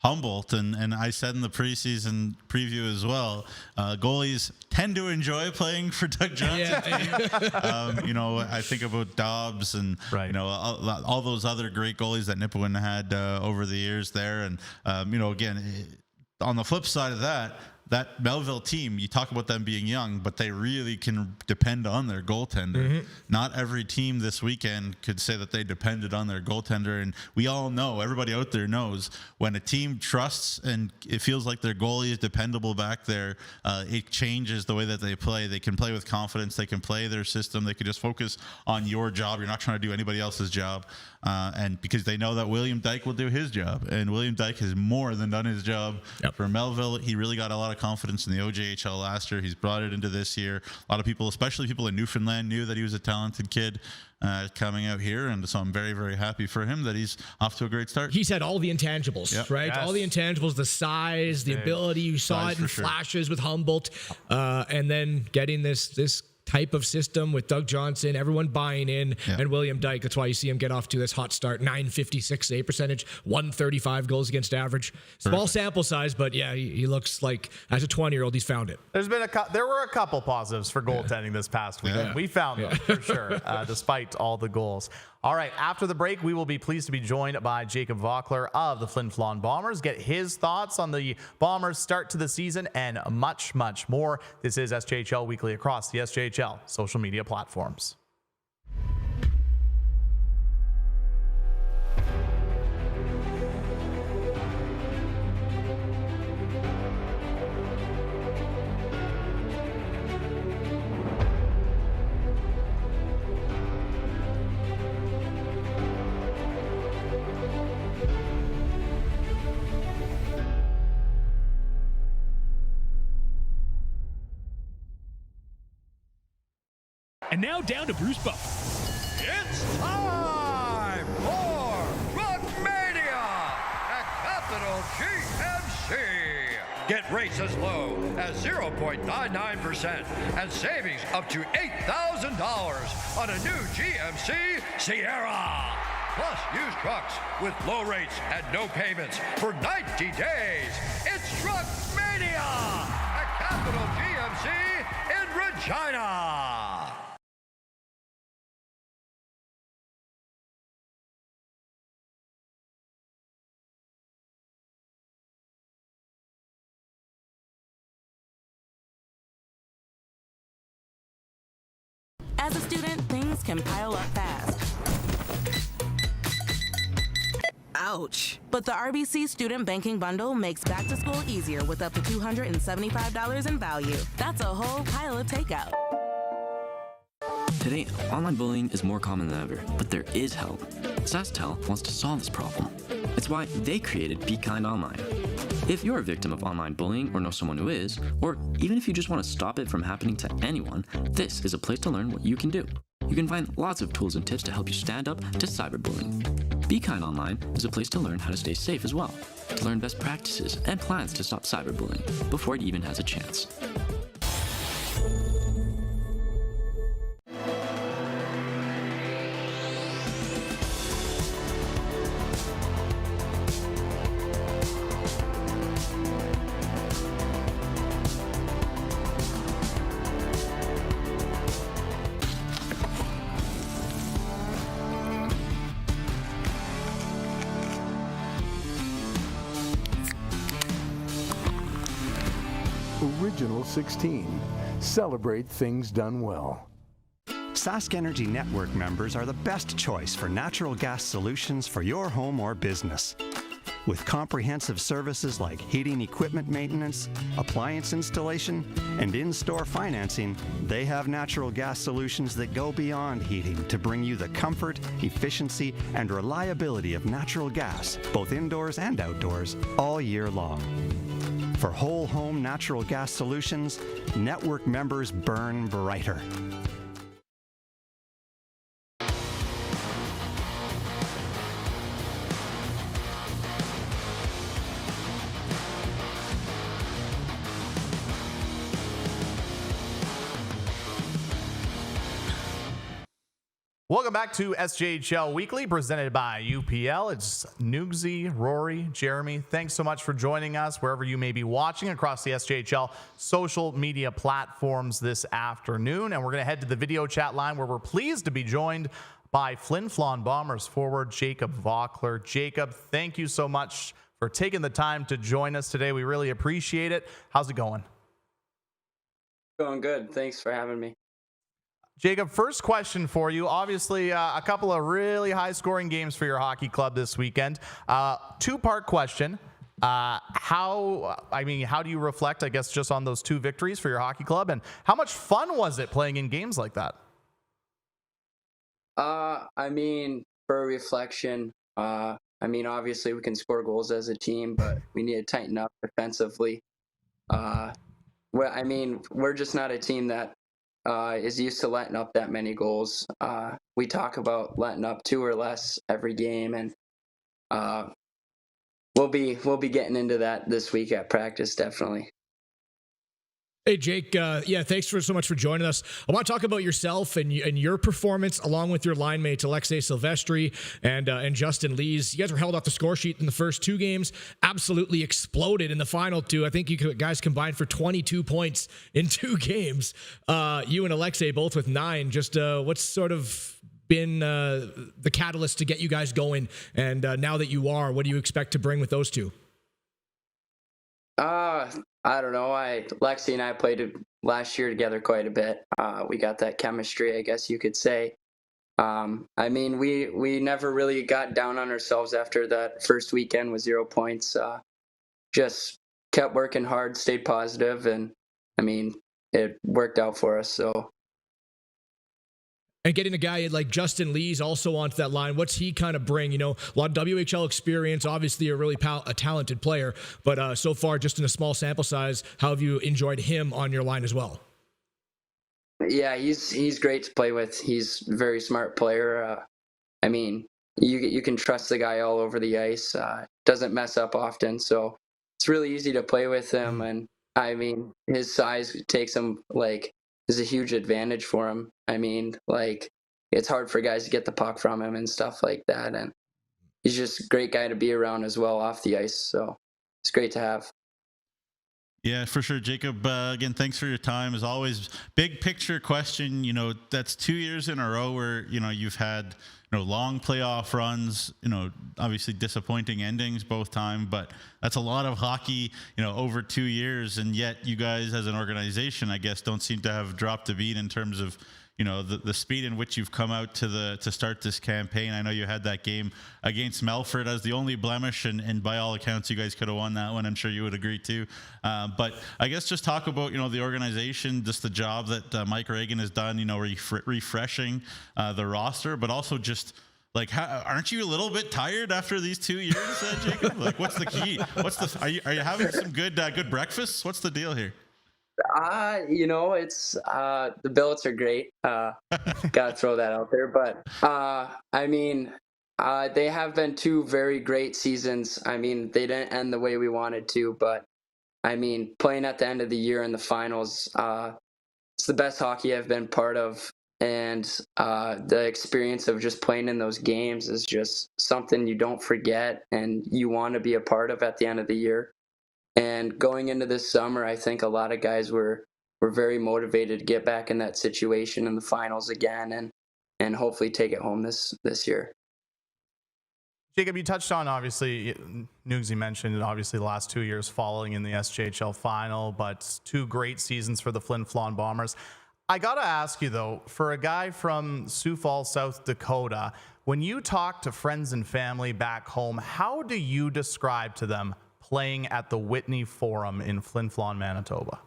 Humboldt, and I said in the preseason preview as well, goalies tend to enjoy playing for Doug Johnson. I think about Dobbs and all those other great goalies that Nipawin had over the years there, and again, on the flip side of that Melville team, you talk about them being young, but they really can depend on their goaltender. Mm-hmm. Not every team this weekend could say that they depended on their goaltender. And we all know, everybody out there knows, when a team trusts and it feels like their goalie is dependable back there, it changes the way that they play. They can play with confidence. They can play their system. They can just focus on your job. You're not trying to do anybody else's job. And because they know that William Dyke will do his job. And William Dyke has more than done his job for Melville. He really got a lot of confidence in the OJHL last year. He's brought it into this year. A lot of people, especially people in Newfoundland, knew that he was a talented kid coming out here. And so I'm very, very happy for him that he's off to a great start. He's had all the intangibles, right? Yes. All the intangibles, the size, the ability. You saw it in flashes with Humboldt. And then getting this type of system with Doug Johnson, everyone buying in, and William Dyke. That's why you see him get off to this hot start. .956 save percentage, 135 goals against average. Small sample size, but he looks like as a 20-year-old, he's found it. There were a couple positives for goaltending this past weekend. We found them for sure, despite all the goals. All right, after the break, we will be pleased to be joined by Jacob Vockler of the Flin Flon Bombers. Get his thoughts on the Bombers' start to the season and much, much more. This is SJHL Weekly across the SJHL social media platforms. And now down to Bruce Buck. It's time for Truckmania at Capital GMC. Get rates as low as 0.99% and savings up to $8,000 on a new GMC Sierra. Plus used trucks with low rates and no payments for 90 days. It's Truckmania at Capital GMC in Regina. As a student, things can pile up fast. Ouch. But the RBC Student Banking Bundle makes back to school easier with up to $275 in value. That's a whole pile of takeout. Today, online bullying is more common than ever, but there is help. SaskTel wants to solve this problem. It's why they created Be Kind Online. If you're a victim of online bullying or know someone who is, or even if you just want to stop it from happening to anyone, this is a place to learn what you can do. You can find lots of tools and tips to help you stand up to cyberbullying. Be Kind Online is a place to learn how to stay safe as well, to learn best practices and plans to stop cyberbullying before it even has a chance. Original 16. Celebrate things done well. Sask Energy Network members are the best choice for natural gas solutions for your home or business. With comprehensive services like heating equipment maintenance, appliance installation, and in-store financing, they have natural gas solutions that go beyond heating to bring you the comfort, efficiency, and reliability of natural gas, both indoors and outdoors, all year long. For whole home natural gas solutions, network members burn brighter. Welcome back to SJHL Weekly, presented by UPL. It's Nugsy, Rory, Jeromy. Thanks so much for joining us wherever you may be watching across the SJHL social media platforms this afternoon. And we're going to head to the video chat line where we're pleased to be joined by Flin Flon Bombers forward Jacob Vockler. Jacob, thank you so much for taking the time to join us today. We really appreciate it. How's it going? Going good. Thanks for having me. Jacob, first question for you. Obviously, a couple of really high-scoring games for your hockey club this weekend. Two-part question. How do you reflect, I guess, just on those two victories for your hockey club? And how much fun was it playing in games like that? For a reflection, obviously we can score goals as a team, but we need to tighten up defensively. We're just not a team that is used to letting up that many goals. We talk about letting up 2 or less every game, and we'll be getting into that this week at practice, definitely. Hey, Jake. Thanks so much for joining us. I want to talk about yourself and your performance along with your line mates, Alexei Silvestri and Justin Lees. You guys were held off the score sheet in the first 2 games, absolutely exploded in the final 2. I think you guys combined for 22 points in 2 games. You and Alexei both with 9. Just what's sort of been the catalyst to get you guys going? And now that you are, what do you expect to bring with those 2? I don't know. Lexi and I played last year together quite a bit. We got that chemistry, I guess you could say. We never really got down on ourselves after that first weekend with 0 points. Just kept working hard, stayed positive, and it worked out for us. So. And getting a guy like Justin Lees also onto that line, what's he kind of bring? A lot of WHL experience, obviously a really a talented player, but so far, just in a small sample size, how have you enjoyed him on your line as well? Yeah, he's great to play with. He's a very smart player. You can trust the guy all over the ice. Doesn't mess up often, so it's really easy to play with him. And his size takes him is a huge advantage for him. It's hard for guys to get the puck from him and stuff like that. And he's just a great guy to be around as well off the ice. So it's great to have. Yeah, for sure. Jacob, again, thanks for your time. As always, big picture question, that's 2 years in a row where, you've had, long playoff runs, obviously disappointing endings both time, but that's a lot of hockey, over 2 years. And yet you guys as an organization, I guess, don't seem to have dropped a beat in terms of, the speed in which you've come out to start this campaign. I know you had that game against Melfort as the only blemish, and by all accounts, you guys could have won that one. I'm sure you would agree too. But I guess just talk about, the organization, just the job that Mike Reagan has done, refreshing the roster, but also just aren't you a little bit tired after these 2 years, Jacob? What's the key? Are you having some good breakfasts? What's the deal here? It's the billets are great. Gotta throw that out there. But they have been 2 very great seasons. They didn't end the way we wanted to, but playing at the end of the year in the finals, it's the best hockey I've been part of. And the experience of just playing in those games is just something you don't forget and you want to be a part of at the end of the year. And going into this summer, I think a lot of guys were very motivated to get back in that situation in the finals again and hopefully take it home this year. Jacob, you touched on, obviously, Nugsy mentioned, obviously, the last 2 years following in the SJHL final, but 2 great seasons for the Flin Flon Bombers. I got to ask you, though, for a guy from Sioux Falls, South Dakota, when you talk to friends and family back home, how do you describe to them playing at the Whitney Forum in Flin Flon, Manitoba?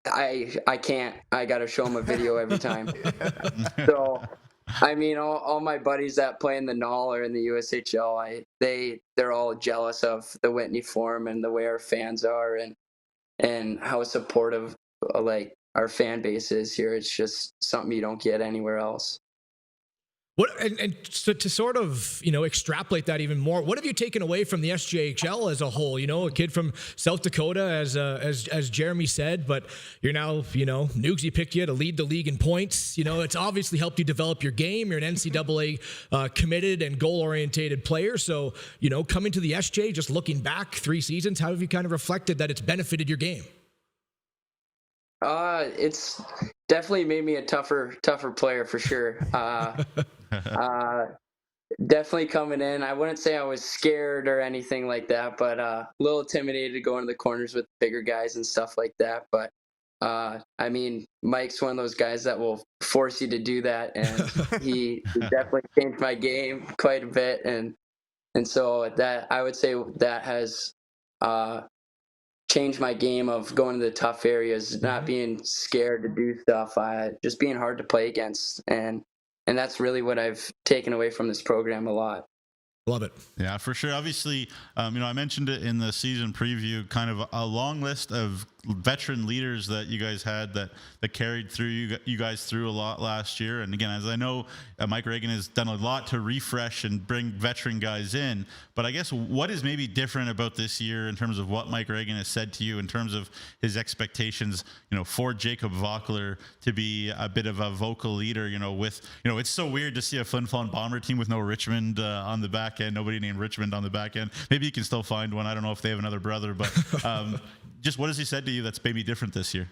I can't. I got to show them a video every time. So, I mean, all my buddies that play in the NAL or in the USHL, they're all jealous of the Whitney Forum and the way our fans are and how supportive like our fan base is here. It's just something you don't get anywhere else. And so to sort of, extrapolate that even more, what have you taken away from the SJHL as a whole? A kid from South Dakota, as Jeromy said, but you're now, Neugebauer picked you to lead the league in points. It's obviously helped you develop your game. You're an NCAA committed and goal-orientated player. So, coming to the SJ, just looking back 3 seasons, how have you kind of reflected that it's benefited your game? It's definitely made me a tougher player for sure. Definitely coming in, I wouldn't say I was scared or anything like that, but a little intimidated to go into the corners with bigger guys and stuff like that. But I mean, Mike's one of those guys that will force you to do that, and he definitely changed my game quite a bit, and so that I would say that has changed my game of going to the tough areas, not being scared to do stuff, just being hard to play against, and that's really what I've taken away from this program a lot. Love it. Yeah, for sure. Obviously, I mentioned it in the season preview, kind of a long list of veteran leaders that you guys had that carried through you guys through a lot last year. And again, as I know, Mike Reagan has done a lot to refresh and bring veteran guys in. But I guess what is maybe different about this year in terms of what Mike Reagan has said to you in terms of his expectations, for Jacob Vockler to be a bit of a vocal leader, it's so weird to see a Flin Flon Bomber team with no Richmond on the back end, nobody named Richmond on the back end. Maybe you can still find one. I don't know if they have another brother, but just what has he said to you that's maybe different this year?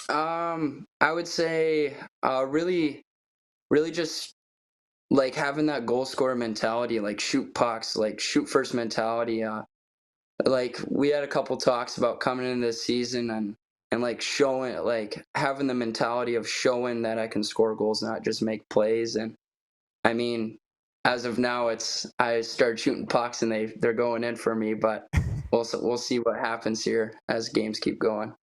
I would say really just like having that goal scorer mentality, like shoot pucks, like shoot first mentality. Like we had a couple talks about coming into this season and like showing, like having the mentality of showing that I can score goals, not just make plays. And I mean, as of now, I started shooting pucks and they're going in for me, but we'll see what happens here as games keep going.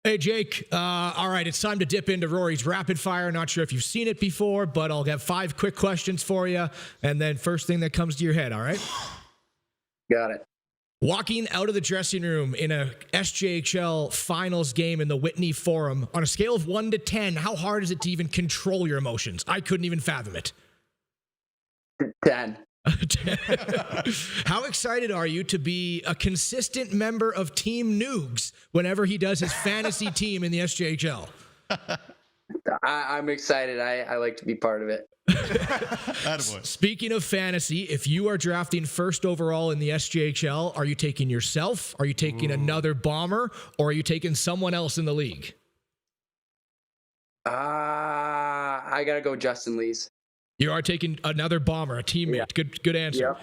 Hey, Jake. All right, it's time to dip into Rory's rapid fire. Not sure if you've seen it before, but I'll have 5 quick questions for you, and then first thing that comes to your head, all right? Got it. Walking out of the dressing room in a SJHL finals game in the Whitney Forum, on a scale of 1 to 10, how hard is it to even control your emotions? I couldn't even fathom it. 10. How excited are you to be a consistent member of Team Neugs whenever he does his fantasy team in the SJHL? I'm excited. I like to be part of it. Speaking of fantasy, if you are drafting first overall in the SJHL, are you taking yourself? Are you taking another Bomber? Or are you taking someone else in the league? I got to go Justin Lees. You are taking another Bomber, a teammate. Yeah. Good answer. Yeah.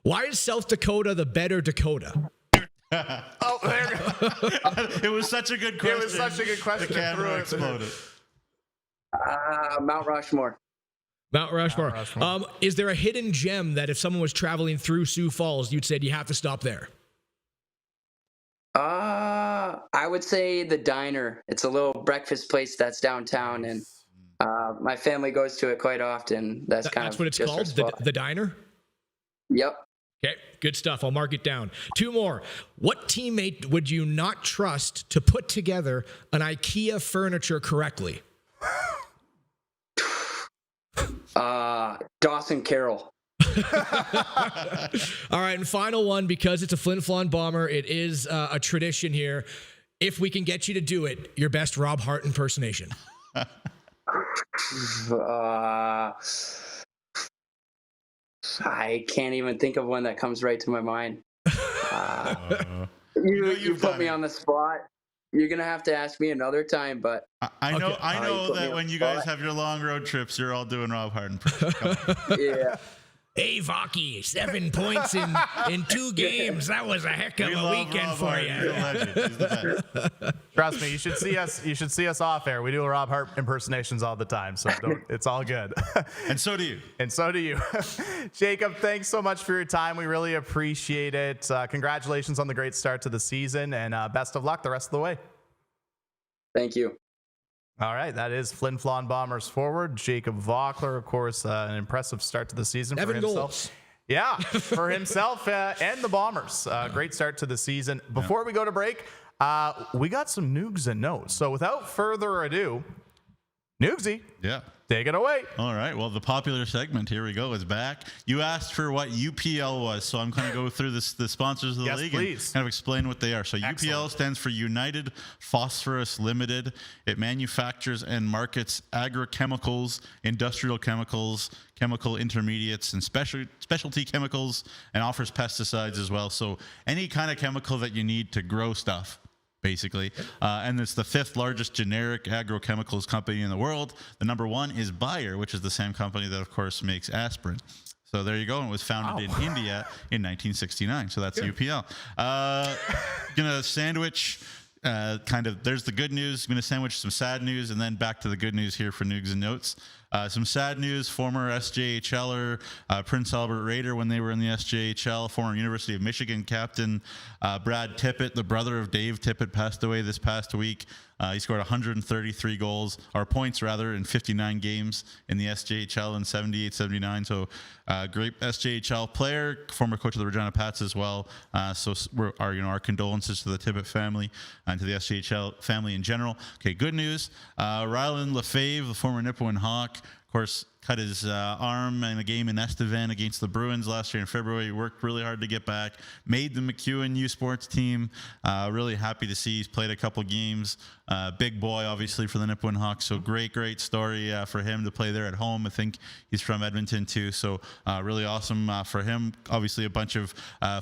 Why is South Dakota the better Dakota? Oh, there you go. It was such a good question. It was such a good question. The camera exploded. Mount Rushmore. Mount Rushmore. Is there a hidden gem that if someone was traveling through Sioux Falls, you'd say, do you have to stop there? I would say the Diner. It's a little breakfast place that's downtown, and my family goes to it quite often. That's what it's called, the Diner? Yep. Okay, good stuff. I'll mark it down. 2 more. What teammate would you not trust to put together an IKEA furniture correctly? Dawson Carroll. All right, and final one, because it's a Flin Flon Bomber, it is a tradition here. If we can get you to do it, your best Rob Hart impersonation. I can't even think of one that comes right to my mind. You put me on the spot. You're gonna have to ask me another time, but I know that when you guys have your long road trips, you're all doing Rob Hart impressions. Yeah. Hey, Vocky, 7 points in 2 games. That was a heck of a weekend for you. He's a legend. He's the best. Trust me, you should see us off air. We do Rob Hart impersonations all the time, so it's all good. And so do you. And so do you. Jacob, thanks so much for your time. We really appreciate it. Congratulations on the great start to the season, and best of luck the rest of the way. Thank you. All right, that is Flin Flon Bombers forward Jacob Vockler, of course, an impressive start to the season for 7 himself. goals. Yeah, for himself and the Bombers. Great start to the season. Before we go to break, we got some Neugs and notes. So without further ado, Neugsy, Yeah. take it away. All right. Well, the popular segment, here we go, is back. You asked for what UPL was, so I'm going to go through the sponsors of the league please. and kind of explain what they are. So Excellent. UPL stands for United Phosphorus Limited. It manufactures and markets agrochemicals, industrial chemicals, chemical intermediates, and specialty chemicals, and offers pesticides as well. So any kind of chemical that you need to grow stuff, basically. And it's the 5th largest generic agrochemicals company in the world. The number 1 is Bayer, which is the same company that, of course, makes aspirin. So there you go. And it was founded in India in 1969. So that's UPL. Gonna sandwich there's the good news. I'm gonna sandwich some sad news and then back to the good news here for Neugs and Notes. Some sad news, former SJHLer, Prince Albert Raider when they were in the SJHL, former University of Michigan captain, Brad Tippett, the brother of Dave Tippett, passed away this past week. He scored 133 points in 59 games in the SJHL in 78-79. So great SJHL player, former coach of the Regina Pats as well. So our condolences to the Tippett family and to the SJHL family in general. Okay, good news. Rylan Lefebvre, the former Nipawin Hawk, of course, cut his arm in a game in Estevan against the Bruins last year in February. He worked really hard to get back, made the McEwen U Sports team. Really happy to see he's played a couple games. Big boy, obviously, for the Nipawin Hawks. So great story for him to play there at home. I think he's from Edmonton, too. So really awesome for him. Obviously, a bunch of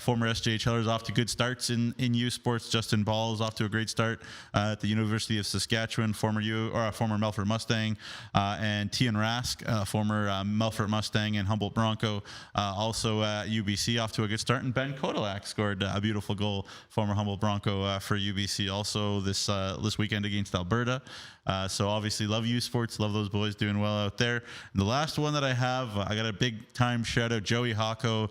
former SJHLers off to good starts in U Sports. Justin Ball is off to a great start at the University of Saskatchewan, former Melfort Mustang, and Tian Rask, former Melfort Mustang and Humboldt Bronco, also at UBC, off to a good start. And Ben Kodolak scored a beautiful goal, former Humboldt Bronco for UBC, also this weekend against Alberta. So obviously love U Sports, love those boys doing well out there. And the last one that I have, I got a big time shout out, Joey Hocko,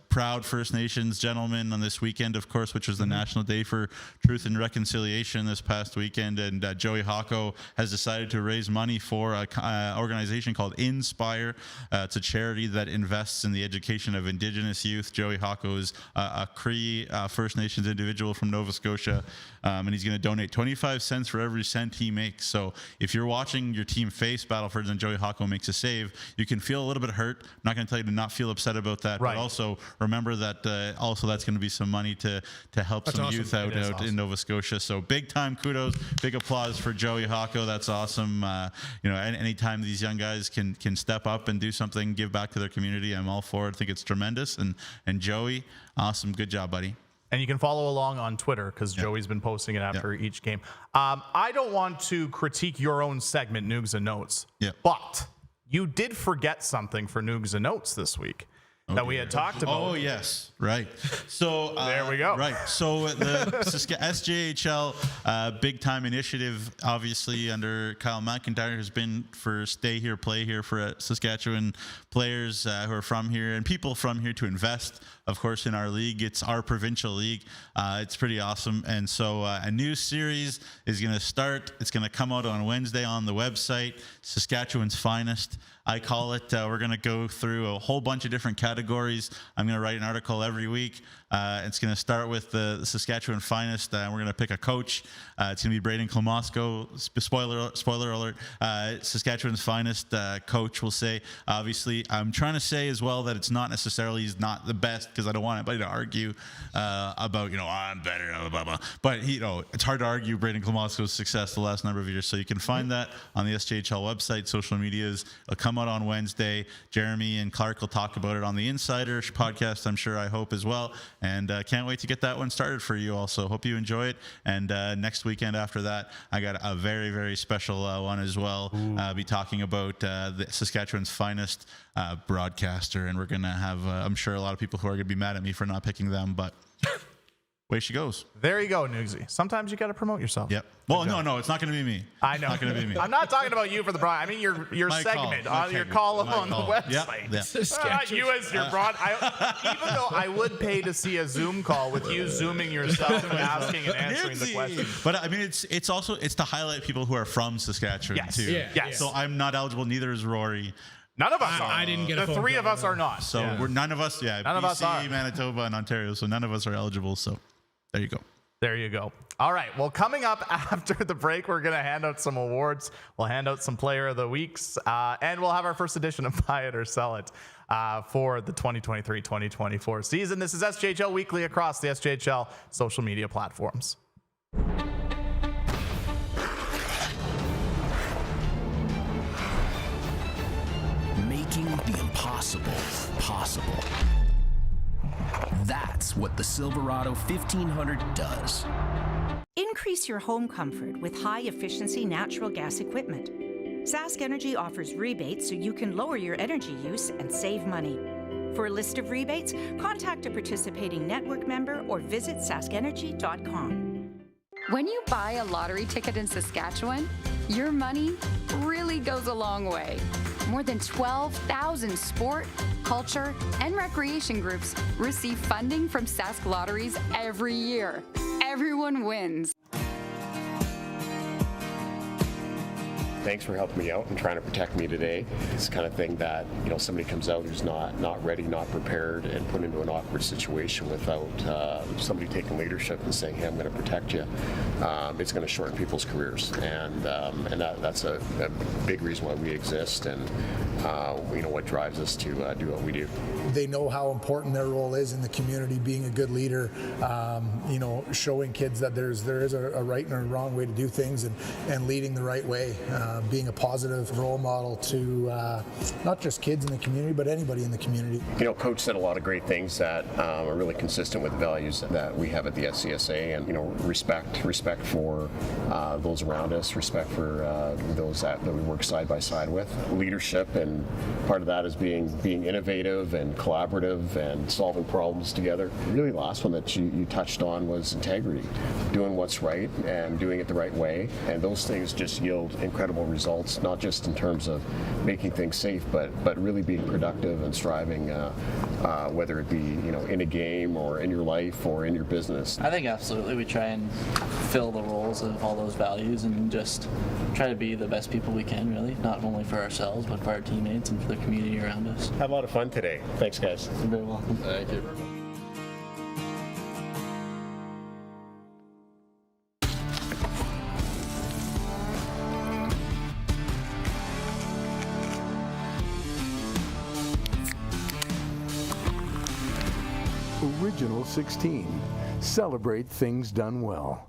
proud First Nations gentleman on this weekend, of course, which was the National Day for Truth and Reconciliation this past weekend. And Joey Hocko has decided to raise money for an organization called Inspire. It's a charity that invests in the education of Indigenous youth. Joey Hocko is a Cree First Nations individual from Nova Scotia, and he's going to donate 25 cents for every cent he makes. So if you're watching your team face Battlefords and Joey Hocko makes a save, you can feel a little bit hurt. I'm not going to tell you to not feel upset about that, but also remember that that's going to be some money to help some youth out in Nova Scotia. So big time kudos, big applause for Joey Hocko. That's awesome. Anytime these young guys can step up and do something, give back to their community, I'm all for it. I think it's tremendous. And Joey, awesome. Good job, buddy. And you can follow along on Twitter because Joey's been posting it after each game. I don't want to critique your own segment, Neugs and Notes, but you did forget something for Neugs and Notes this week that we had talked about. Oh, yes. Right. So there we go. Right. So the SJHL big time initiative, obviously under Kyle McIntyre, has been for stay here, play here for Saskatchewan players who are from here and people from here to invest, of course, in our league. It's our provincial league. It's pretty awesome. And so a new series is going to start. It's going to come out on Wednesday on the website, Saskatchewan's Finest. I call it. We're going to go through a whole bunch of different categories. I'm going to write an article every week. It's going to start with the Saskatchewan Finest. We're going to pick a coach. It's going to be Braden Klomosko. Spoiler alert. Saskatchewan's Finest coach will say. Obviously, I'm trying to say as well that it's not necessarily he's not the best because I don't want anybody to argue about I'm better, blah blah blah. But it's hard to argue Braden Klomosko's success the last number of years. So you can find that on the SJHL website, social medias. It'll come come out on Wednesday. Jeromy and Clark will talk about it on the Insider podcast, I'm sure, I hope as well. And can't wait to get that one started for you also. Hope you enjoy it. And next weekend after that, I got a very, very special one as well. Be talking about the Saskatchewan's finest broadcaster. And we're going to have, I'm sure, a lot of people who are going to be mad at me for not picking them, but way she goes. There you go, Neugsy. Sometimes you got to promote yourself. Yep. Well, no, it's not going to be me. I know. It's not going to be me. I'm not talking about you for the broad. I mean your segment, your column on the website. Yeah. You as your broad. Even though I would pay to see a Zoom call with you zooming yourself and asking and answering the questions. But I mean, it's also to highlight people who are from Saskatchewan too. Yes. So I'm not eligible. Neither is Rory. None of us are. I didn't get a the phone three call, of us are not. So we're none of us. Yeah. None of us are. Manitoba, and Ontario. So none of us are eligible. So there you go. There you go. All right. Well, coming up after the break, we're going to hand out some awards. We'll hand out some Player of the Weeks, and we'll have our first edition of Buy It or Sell It for the 2023-2024 season. This is SJHL Weekly across the SJHL social media platforms. Making the impossible possible. That's what the Silverado 1500 does. Increase your home comfort with high-efficiency natural gas equipment. Sask Energy offers rebates so you can lower your energy use and save money. For a list of rebates, contact a participating network member or visit saskenergy.com. When you buy a lottery ticket in Saskatchewan, your money really goes a long way. More than 12,000 sport, culture, and recreation groups receive funding from Sask Lotteries every year. Everyone wins. Thanks for helping me out and trying to protect me today. It's the kind of thing that, somebody comes out who's not ready, not prepared, and put into an awkward situation without somebody taking leadership and saying, hey, I'm going to protect you. It's going to shorten people's careers. And that's a big reason why we exist and, what drives us to do what we do. They know how important their role is in the community, being a good leader, showing kids that there is a right and a wrong way to do things and leading the right way. Being a positive role model to not just kids in the community, but anybody in the community. Coach said a lot of great things that are really consistent with the values that we have at the SCSA, and respect for those around us, respect for those that we work side by side with, leadership, and part of that is being innovative and collaborative and solving problems together. Really, the last one that you touched on was integrity, doing what's right and doing it the right way, and those things just yield incredible results, not just in terms of making things safe, but really being productive and striving, whether it be in a game or in your life or in your business. I think absolutely we try and fill the roles of all those values and just try to be the best people we can, really, not only for ourselves but for our teammates and for the community around us. Have a lot of fun today. Thanks, guys. You're very welcome. Thank you. Original 16. Celebrate things done well.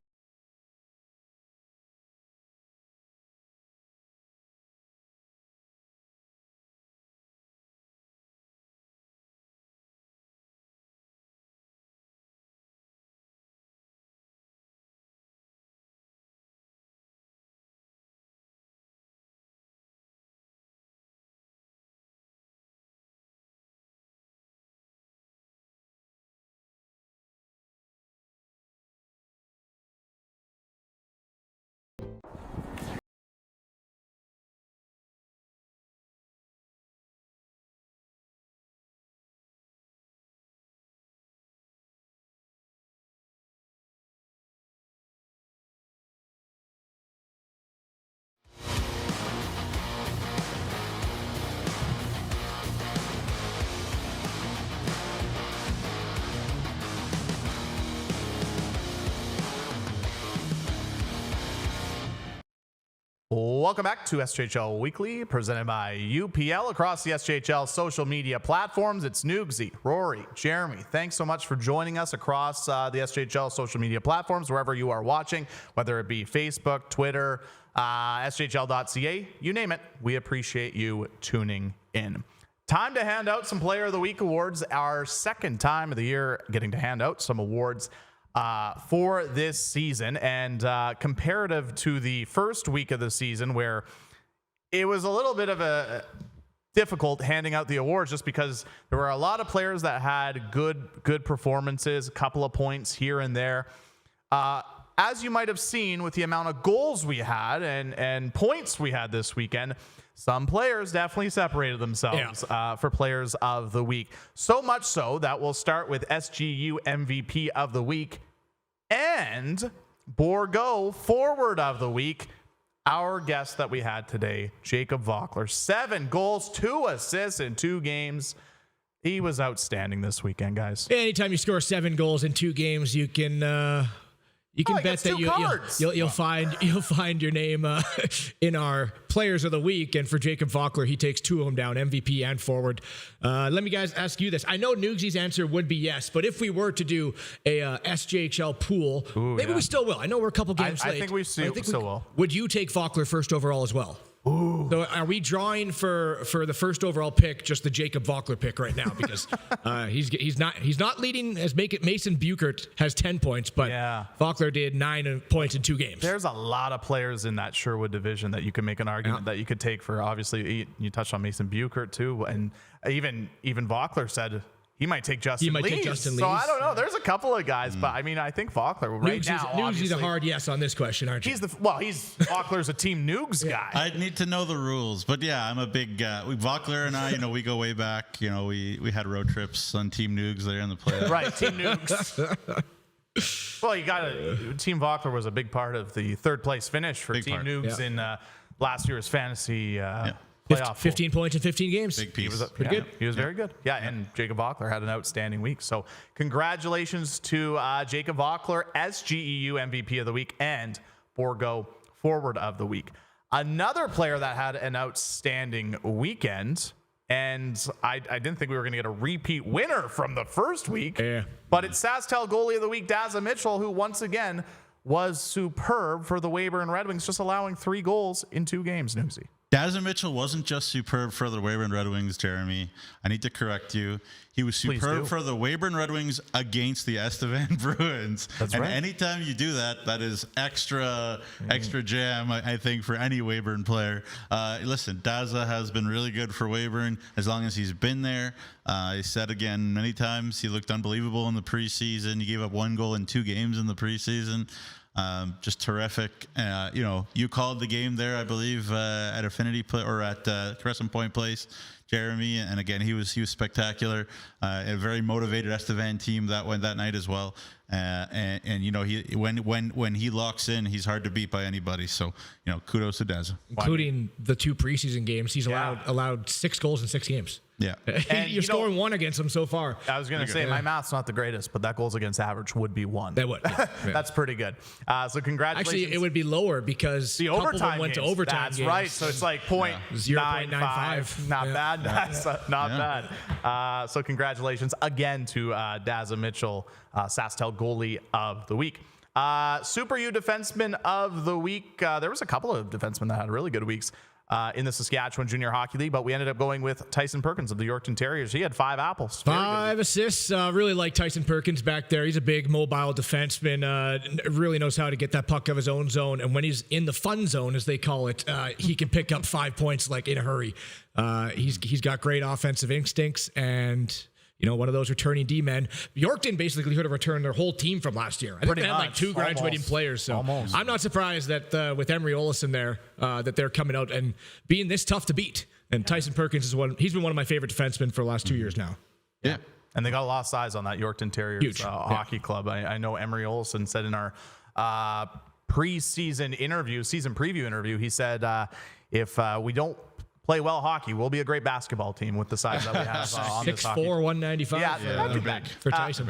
Welcome back to SJHL Weekly, presented by UPL across the SJHL social media platforms. It's Neugsy, Rory, Jeromy. Thanks so much for joining us across the SJHL social media platforms, wherever you are watching, whether it be Facebook, Twitter, SJHL.ca, you name it. We appreciate you tuning in. Time to hand out some Player of the Week awards. Our second time of the year getting to hand out some awards for this season. And comparative to the first week of the season, where it was a little bit of a difficult handing out the awards just because there were a lot of players that had good performances, a couple of points here and there. As you might have seen with the amount of goals we had and points we had this weekend, some players definitely separated themselves for Players of the Week. So much so that we'll start with SGU MVP of the Week and Borgo Forward of the Week. Our guest that we had today, Jacob Vockler, 7 goals, 2 assists in 2 games. He was outstanding this weekend, guys. Anytime you score 7 goals in 2 games, you can bet that you'll find your name in our Players of the Week. And for Jacob Vockler, he takes 2 of them down, MVP and forward. Let me guys ask you this. I know Nugesy's answer would be yes, but if we were to do a SJHL pool, maybe we still will. I know we're a couple games late. I think we still will. Would you take Vockler first overall as well? Ooh. So are we drawing for the first overall pick just the Jacob Vockler pick right now, because he's not leading as Mason Buchert has 10 points, but Vockler did 9 points in 2 games. There's a lot of players in that Sherwood division that you can make an argument that you could take for. Obviously, you touched on Mason Buchert too, and even Vockler said he might take Justin Lees. So I don't know. There's a couple of guys, but I mean, I think Vockler right now. Nugesy's a hard yes on this question, aren't you? Vockler's a Team Nuges guy. I need to know the rules, but yeah, I'm a big Vockler and I. We go way back. We had road trips on Team Nuges there in the playoffs. Right, Team Nuges. Well, Team Vockler was a big part of the 3rd place finish for Team Nuges in last year's fantasy. Playoff 15 points in 15 games. Big piece. He was pretty good. He was very good. Yeah, and Jacob Vockler had an outstanding week. So congratulations to Jacob Vockler, SGEU MVP of the week and Borgo Forward of the Week. Another player that had an outstanding weekend, and I didn't think we were going to get a repeat winner from the first week, but it's SaskTel Goalie of the Week, Daza Mitchell, who once again was superb for the Weyburn Red Wings, just allowing 3 goals in 2 games, Nugesy. Daza Mitchell wasn't just superb for the Weyburn Red Wings, Jeromy. I need to correct you. He was superb for the Weyburn Red Wings against the Estevan Bruins. That's right. And anytime you do that, that is extra jam, I think, for any Weyburn player. Listen, Daza has been really good for Weyburn as long as he's been there. He said again many times he looked unbelievable in the preseason. He gave up 1 goal in 2 games in the preseason. Just terrific. You called the game there, I believe, at Affinity or at Crescent Point Place, Jeromy, and again he was spectacular. A very motivated Estevan team that night as well. He when he locks in, he's hard to beat by anybody. So kudos to Daza, including the 2 preseason games. He's allowed 6 goals in 6 games. Yeah, and you're scoring 1 against him so far. I was going to say my math's not the greatest, but that goals against average would be 1. That would. Yeah. That's pretty good. So congratulations. Actually, it would be lower because the overtime went to overtime. That's games. Right. So it's like 0.95. Not bad. That's not bad. So congratulations again to Daza Mitchell, SaskTel Goalie of the Week. Super U Defenseman of the Week. There was a couple of defensemen that had really good weeks in the Saskatchewan Junior Hockey League, but we ended up going with Tyson Perkins of the Yorkton Terriers. He had 5 apples. 5 assists. Really like Tyson Perkins back there. He's a big mobile defenseman. Really knows how to get that puck of his own zone. And when he's in the fun zone, as they call it, he can pick up 5 points like in a hurry. He's got great offensive instincts and one of those returning D-men. Yorkton basically could have returned their whole team from last year. I think they had like 2 graduating players. So I'm not surprised that with Emery Olison there, that they're coming out and being this tough to beat. And Tyson Perkins he's been one of my favorite defensemen for the last 2 years now. Yeah. And they got a lot of size on that Yorkton Terriers hockey club. I know Emery Olison said in our season preview interview, he said, if we don't play well hockey, we'll be a great basketball team with the size that we have on this hockey. 6'4", 195. Yeah, that'd be big for Tyson.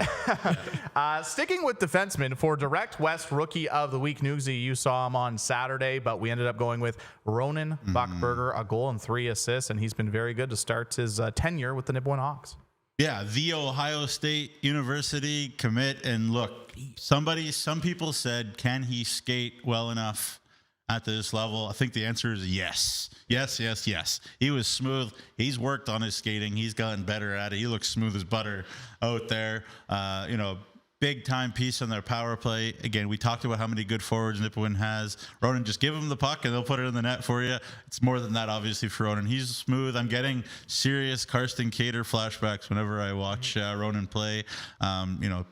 Sticking with defensemen for Direct West Rookie of the Week, Nugesy, you saw him on Saturday, but we ended up going with Ronan Buckberger, a goal and 3 assists, and he's been very good to start his tenure with the Nipawin Hawks. Yeah, the Ohio State University commit, and look, some people said, can he skate well enough at this level? I think the answer is yes. Yes. He was smooth. He's worked on his skating. He's gotten better at it. He looks smooth as butter out there. Big time piece on their power play. Again, we talked about how many good forwards Nipawin has. Ronan, just give him the puck and they'll put it in the net for you. It's more than that, obviously, for Ronan. He's smooth. I'm getting serious Karsten Cater flashbacks whenever I watch Ronan play.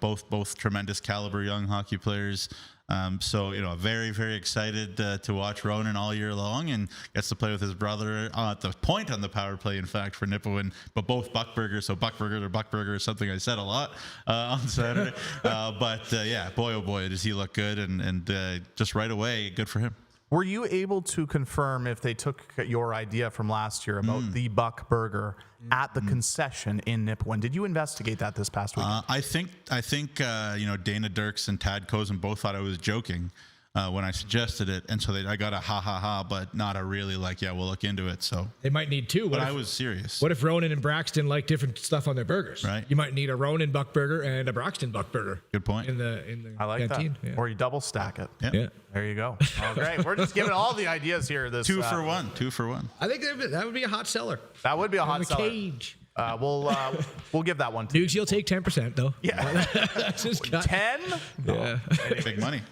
Both tremendous caliber young hockey players. Very, very excited to watch Ronan all year long, and gets to play with his brother at the point on the power play, in fact, for Nipawin, but both Buckburger. So Buckburger is something I said a lot on Saturday. Boy, oh boy, does he look good, and just right away, good for him. Were you able to confirm if they took your idea from last year about the Buck Burger at the concession in Nipawin? Did you investigate that this past week? I think Dana Dirks and Tad Kozin both thought I was joking when I suggested it, and so I got a ha, but not a really we'll look into it. So they might need two. But I was serious. What if Ronan and Braxton like different stuff on their burgers? Right. You might need a Ronan Buck Burger and a Braxton Buck Burger. Good point. In the I like canteen. that. Yeah. Or you double stack it. Yeah. There you go. All right. We're just giving all the ideas here. This 2 for 1. 2 for 1. I think that would be a hot seller. That would be a hot seller. Cage. We'll give that one to Nuge, you'll take 10% though. Yeah. That's his cut. 10? No. Yeah. Big money.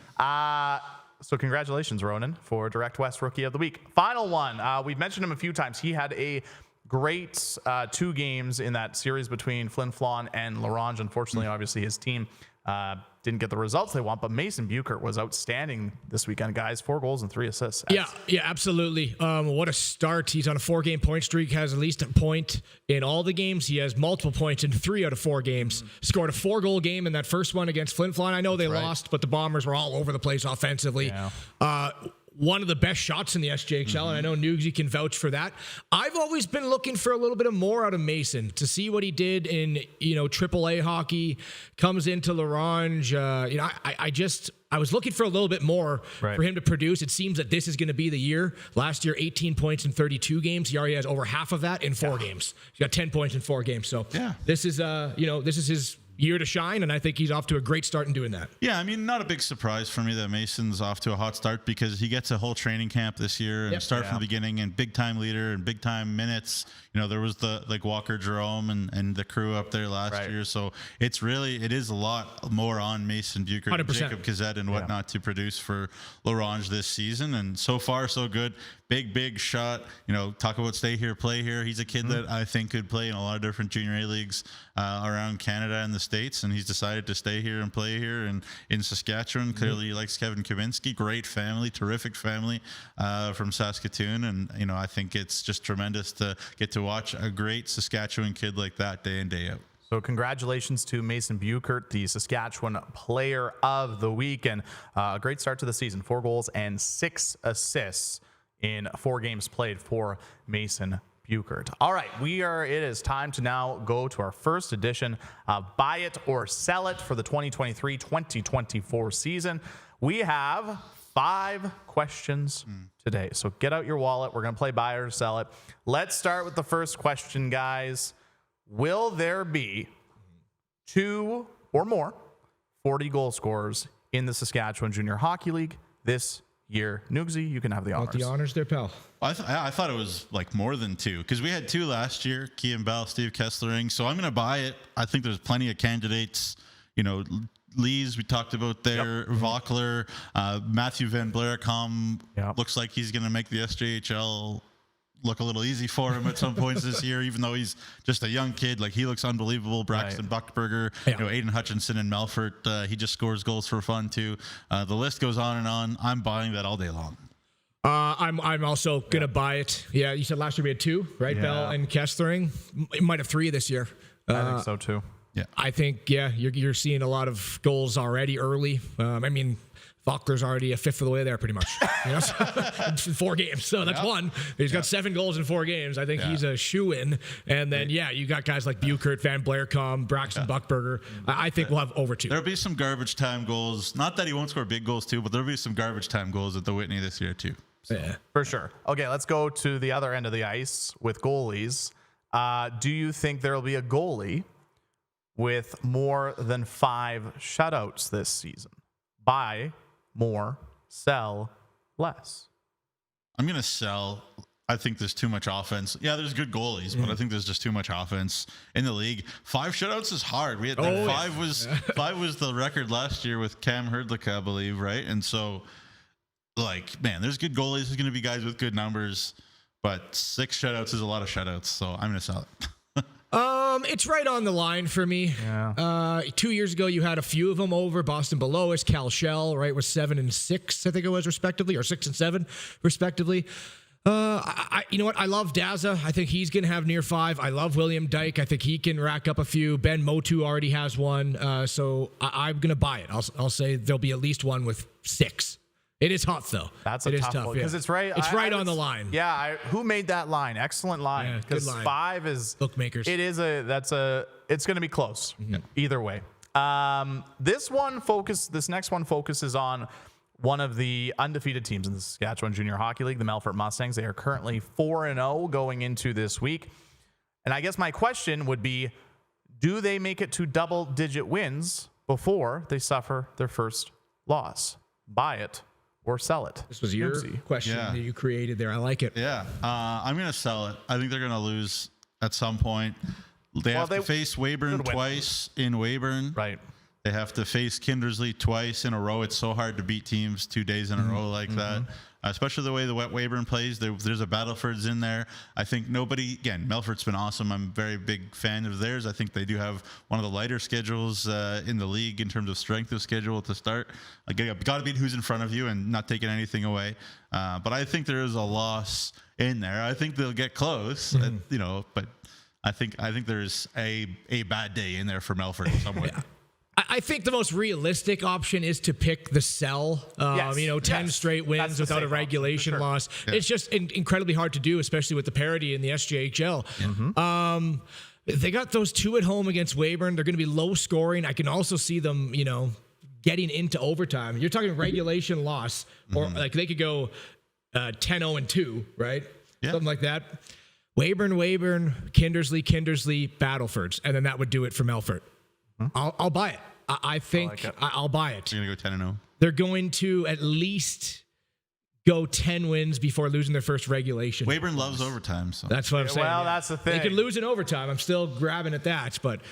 So congratulations, Ronan, for Direct West Rookie of the Week. Final one. We've mentioned him a few times. He had a great 2 games in that series between Flin Flon and Ronge. Unfortunately, obviously, his team didn't get the results they want, but Mason Buchert was outstanding this weekend, guys. 4 goals and 3 assists. Yeah, absolutely. What a start. He's on a 4-game point streak, has at least a point in all the games. He has multiple points in 3 out of 4 games. Scored a 4-goal game in that first one against Flin Flon. I know they lost, but the Bombers were all over the place offensively. Yeah. One of the best shots in the SJHL, and I know Nugsy can vouch for that. I've always been looking for a little bit of more out of Mason to see what he did in AAA hockey. Comes into Ronge. I was looking for a little bit more for him to produce. It seems that this is going to be the year. Last year, 18 points in 32 games. He already has over half of that in 4 games. He's got 10 points in 4 games. So this is his year to shine, and I think he's off to a great start in doing that. Yeah, I mean, not a big surprise for me that Mason's off to a hot start because he gets a whole training camp this year and start from the beginning, and big time leader and big time minutes. There was the Walker Jerome and the crew up there last year, so it is a lot more on Mason Buchert and Jacob Gazette and whatnot to produce for Ronge this season, and so far so good. Big shot. Talk about stay here, play here. He's a kid that I think could play in a lot of different junior A leagues around Canada and the States, and he's decided to stay here and play here and in Saskatchewan. Clearly he likes Kevin Kaminski. Great family, terrific family from Saskatoon, and I think it's just tremendous to get to watch a great Saskatchewan kid like that day in, day out. So congratulations to Mason Buchert, the Saskatchewan Player of the Week, and a great start to the season. 4 goals and 6 assists in 4 games played for Mason Buchert. All right, it is time to now go to our first edition of Buy It or Sell It for the 2023-2024 season. We have 5 questions today. So get out your wallet. We're going to play Buy It or Sell It. Let's start with the first question, guys. Will there be 2 or more 40 goal scorers in the Saskatchewan Junior Hockey League this year? Nugsy, you can have the honors. The honors there, pal. I thought it was more than 2 because we had 2 last year, Kean Bell, Steve Kesslering. So I'm going to buy it. I think there's plenty of candidates. Lees, we talked about there, Vockler, Matthew Van Blericom looks like he's going to make the SJHL look a little easy for him at some points this year, even though he's just a young kid. He looks unbelievable. Braxton Buckburger, Aiden Hutchinson and Melfort. He just scores goals for fun too. The list goes on and on. I'm buying that all day long. I'm also gonna buy it. Yeah, you said last year we had 2, right? Bell and Kesslering. You might have 3 this year. I think so too. Yeah, I think you're seeing a lot of goals already early. Vockler's already a fifth of the way there, pretty much. 4 games, so that's 1. He's got 7 goals in 4 games. I think he's a shoe-in. And then, you got guys like Buchert, Van Blericom, Braxton Buckburger. I think we'll have over 2. There'll be some garbage time goals. Not that he won't score big goals too, but there'll be some garbage time goals at the Whitney this year too. So. Yeah, for sure. Okay, let's go to the other end of the ice with goalies. Do you think there will be a goalie with more than 5 shutouts this season? Buy more, sell less. I'm going to sell. I think there's too much offense. Yeah, there's good goalies, but I think there's just too much offense in the league. 5 shutouts is hard. We had five was the record last year with Cam Hrdlicka, I believe, right? And so, like, man, there's good goalies. There's going to be guys with good numbers, but 6 shutouts is a lot of shutouts. So I'm going to sell it. It's right on the line for me. Yeah. 2 years ago, you had a few of them over. Boston below us, Cal Shell, right, was 7 and 6, I think it was, respectively, or 6 and 7, respectively. You know what? I love Daza. I think he's going to have near 5. I love William Dyke. I think he can rack up a few. Ben Motu already has one. So I'm going to buy it. I'll say there'll be at least one with 6. It is hot, though. That's a tough one because it's right. It's right on the line. Yeah. Who made that line? Excellent line. Good line. 5 is bookmakers. It is it's going to be close either way. This next one focuses on one of the undefeated teams in the Saskatchewan Junior Hockey League, the Melfort Mustangs. They are currently 4-0 going into this week. And I guess my question would be, do they make it to double-digit wins before they suffer their first loss? Buy it or sell it. This was your question that you created there. I like it. Yeah. I'm going to sell it. I think they're going to lose at some point. They have to face Weyburn twice in Weyburn. Right. They have to face Kindersley twice in a row. It's so hard to beat teams 2 days in a row like that, especially the way the Weyburn plays. There's a Battlefords in there. I think Melfort's been awesome. I'm a very big fan of theirs. I think they do have one of the lighter schedules in the league in terms of strength of schedule to start. Got to beat who's in front of you and not taking anything away. But I think there is a loss in there. I think they'll get close, but I think there's a bad day in there for Melfort somewhere. I think the most realistic option is to pick the sell. 10 straight wins without a regulation loss. Yeah. It's just incredibly hard to do, especially with the parity in the SJHL. They got those 2 at home against Weyburn. They're going to be low scoring. I can also see them, getting into overtime. You're talking regulation loss, or like they could go 10-0-2, right? Yeah. Something like that. Weyburn, Kindersley, Battlefords, and then that would do it for Melfort. I'll buy it. I think I'll buy it. You're going to go 10-0? They're going to at least go 10 wins before losing their first regulation. Weyburn loves overtime. So. That's what I'm saying. Well, that's the thing. They could lose in overtime. I'm still grabbing at that. But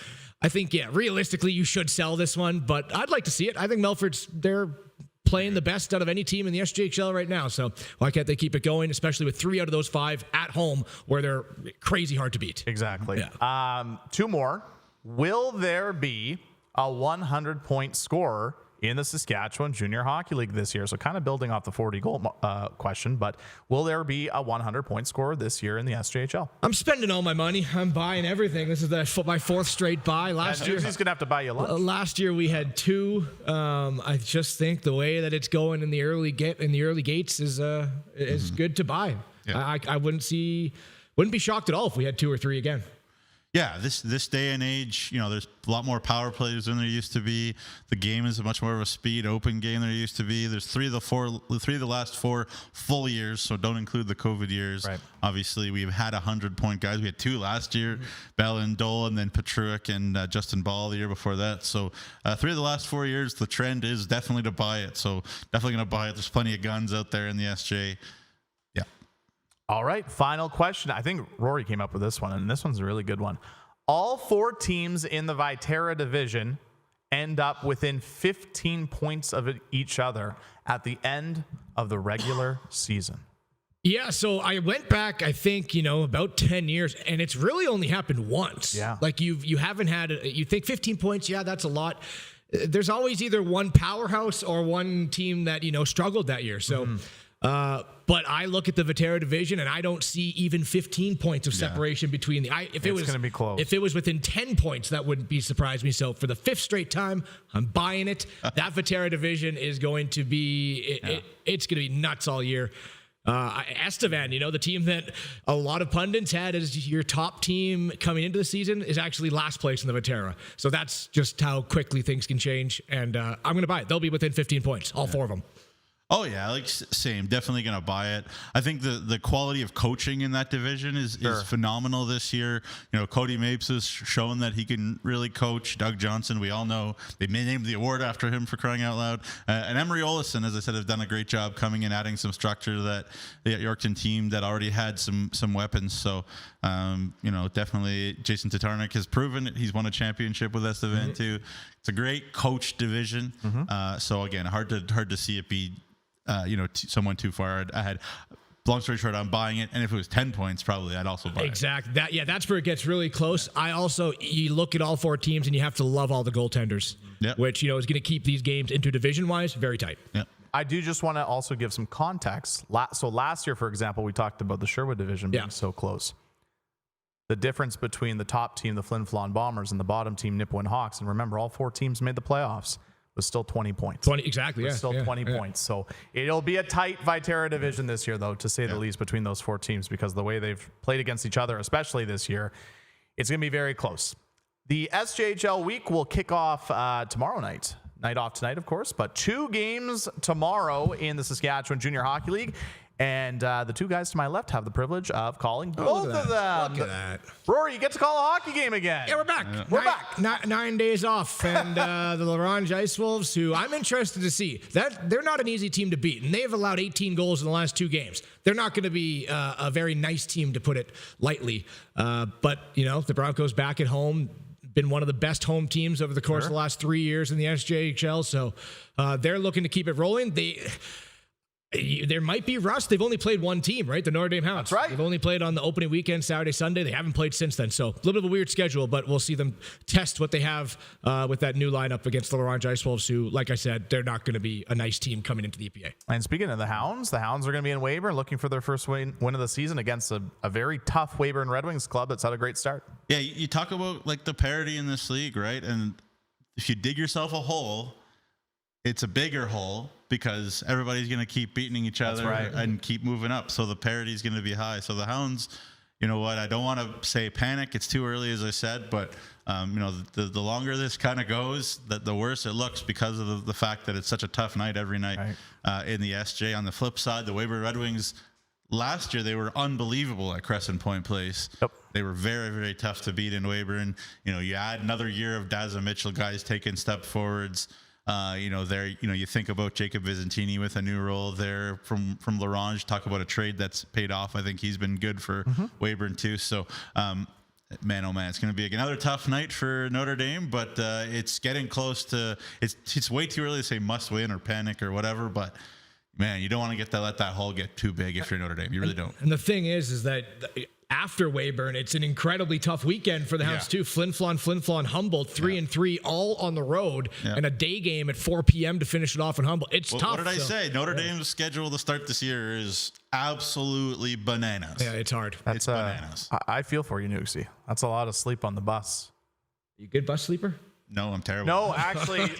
I think, realistically, you should sell this one. But I'd like to see it. I think they're playing the best out of any team in the SJHL right now. So why can't they keep it going, especially with 3 out of those 5 at home where they're crazy hard to beat? Exactly. Yeah. 2 more. Will there be a 100-point scorer in the Saskatchewan Junior Hockey League this year? So kind of building off the 40-goal question, but will there be a 100-point scorer this year in the SJHL? I'm spending all my money. I'm buying everything. This is my 4th straight buy. Last year, he's going to have to buy you lunch. Last year we had 2. I just think the way that it's going in the early gates is good to buy. Yeah. I wouldn't be shocked at all if we had 2 or 3 again. Yeah, this day and age, there's a lot more power plays than there used to be. The game is much more of a speed open game than there used to be. There's 3 of the last 4 full years, so don't include the COVID years. Right. Obviously, we've had 100-point guys. We had 2 last year, Bell and Dole, and then Petruik and Justin Ball the year before that. So 3 of the last 4 years, the trend is definitely to buy it. So definitely going to buy it. There's plenty of guns out there in the SJ. All right, final question. I think Rory came up with this one, and this one's a really good one. All 4 teams in the Viterra division end up within 15 points of each other at the end of the regular season. Yeah, so I went back, I think, about 10 years, and it's really only happened once. Yeah. Like you haven't had, you think 15 points, yeah, that's a lot. There's always either one powerhouse or one team that, struggled that year. So, but I look at the Viterra division and I don't see even 15 points of separation between if it was going to be close. If it was within 10 points, that wouldn't be surprise me. So for the 5th straight time, I'm buying it. That Viterra division is going to be it's going to be nuts all year. Estevan, the team that a lot of pundits had as your top team coming into the season, is actually last place in the Viterra. So that's just how quickly things can change. And I'm going to buy it. They'll be within 15 points, all 4 of them. Oh yeah, like same. Definitely gonna buy it. I think the quality of coaching in that division is phenomenal this year. You know, Cody Mapes has shown that he can really coach. Doug Johnson, we all know they named the award after him, for crying out loud. And Emery Olison, as I said, have done a great job coming in, adding some structure to that the Yorkton team that already had some weapons. So you know, definitely Jason Tatarnik has proven it. He's won a championship with Estevan too. It's a great coach division. So again, hard to see it be you know, someone too far ahead. Long story short, I'm buying it, and if it was 10 points, probably I'd also buy it. Exactly. That's where it gets really close. You look at all 4 teams, and you have to love all the goaltenders, which, you know, is going to keep these games division-wise very tight. Yep. I do just want to also give some context. So last year, for example, we talked about the Sherwood division being so close. The difference between the top team, the Flin Flon Bombers, and the bottom team, Nipawin Hawks, and remember, all 4 teams made the playoffs, was still 20 points. 20, exactly, Still 20 points. So it'll be a tight Viterra division this year, though, to say the least, between those 4 teams, because the way they've played against each other, especially this year, it's going to be very close. The SJHL week will kick off tomorrow night. Night off tonight, of course, but 2 games tomorrow in the Saskatchewan Junior Hockey League. And the 2 guys to my left have the privilege of calling both of them. Look at that. Rory, you get to call a hockey game again. Yeah, we're back. Yeah. We're back. 9 days off. And the Ronge Ice Wolves, who I'm interested to see, that they're not an easy team to beat. And they've allowed 18 goals in the last 2 games. They're not going to be a very nice team, to put it lightly. But, you know, the Broncos back at home, been one of the best home teams over the course of the last 3 years in the SJHL. So they're looking to keep it rolling. There might be rust. They've only played 1 team, right? The Notre Dame Hounds. That's right. They've only played on the opening weekend, Saturday, Sunday. They haven't played since then. So a little bit of a weird schedule, but we'll see them test what they have with that new lineup against the Ronge Ice Wolves, who, like I said, they're not going to be a nice team coming into the EPA. And speaking of the Hounds are going to be in Weyburn looking for their first win of the season against a very tough Weyburn Red Wings club that's had a great start. Yeah, you talk about like the parity in this league, right? And if you dig yourself a hole, it's a bigger hole because everybody's going to keep beating each other and keep moving up. So the parity is going to be high. So the Hounds, you know what? I don't want to say panic. It's too early, as I said, but you know, the longer this kind of goes, the worse it looks because of the fact that it's such a tough night every night in the SJ. On the flip side, the Weyburn Red Wings, last year they were unbelievable at Crescent Point Place. Yep. They were very, very tough to beat in Weyburn. You know, you add another year of Dazza Mitchell guys taking step forwards. You know, you think about Jacob Vizentini with a new role there from Larange. Talk about a trade that's paid off. I think he's been good for Weyburn too. So, man, oh man, it's going to be another tough night for Notre Dame, but it's getting close to. It's way too early to say must win or panic or whatever, but. Man, you don't want to let that hole get too big if you're Notre Dame. You really don't. And the thing is that after Weyburn, it's an incredibly tough weekend for the Hounds too. Flin Flon, Humboldt, 3-3, all on the road, and a day game at 4 p.m. to finish it off in Humboldt. It's tough. What did I say? Notre Dame's schedule to start this year is absolutely bananas. Yeah, it's hard. It's bananas. I feel for you, Nuxie. That's a lot of sleep on the bus. You good bus sleeper? No, I'm terrible. No, actually,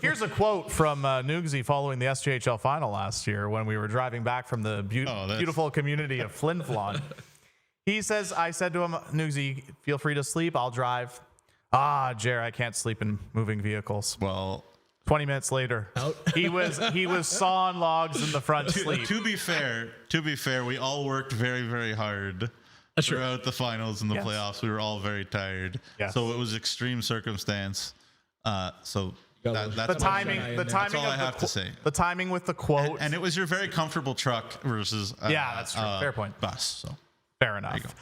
here's a quote from Nugsy following the SJHL final last year when we were driving back from the beautiful community of Flin Flon. He says, I said to him, Nugsy, feel free to sleep. I'll drive. Jer, I can't sleep in moving vehicles. Well, 20 minutes later, he was sawing logs in the front sleep. To be fair, we all worked very, very hard. Throughout the finals and the playoffs, we were all very tired. Yes. So it was extreme circumstance. So that's the timing. That's all I have to say. The timing with the quote, and it was your very comfortable truck versus that's true. Fair point. Bus. So fair enough.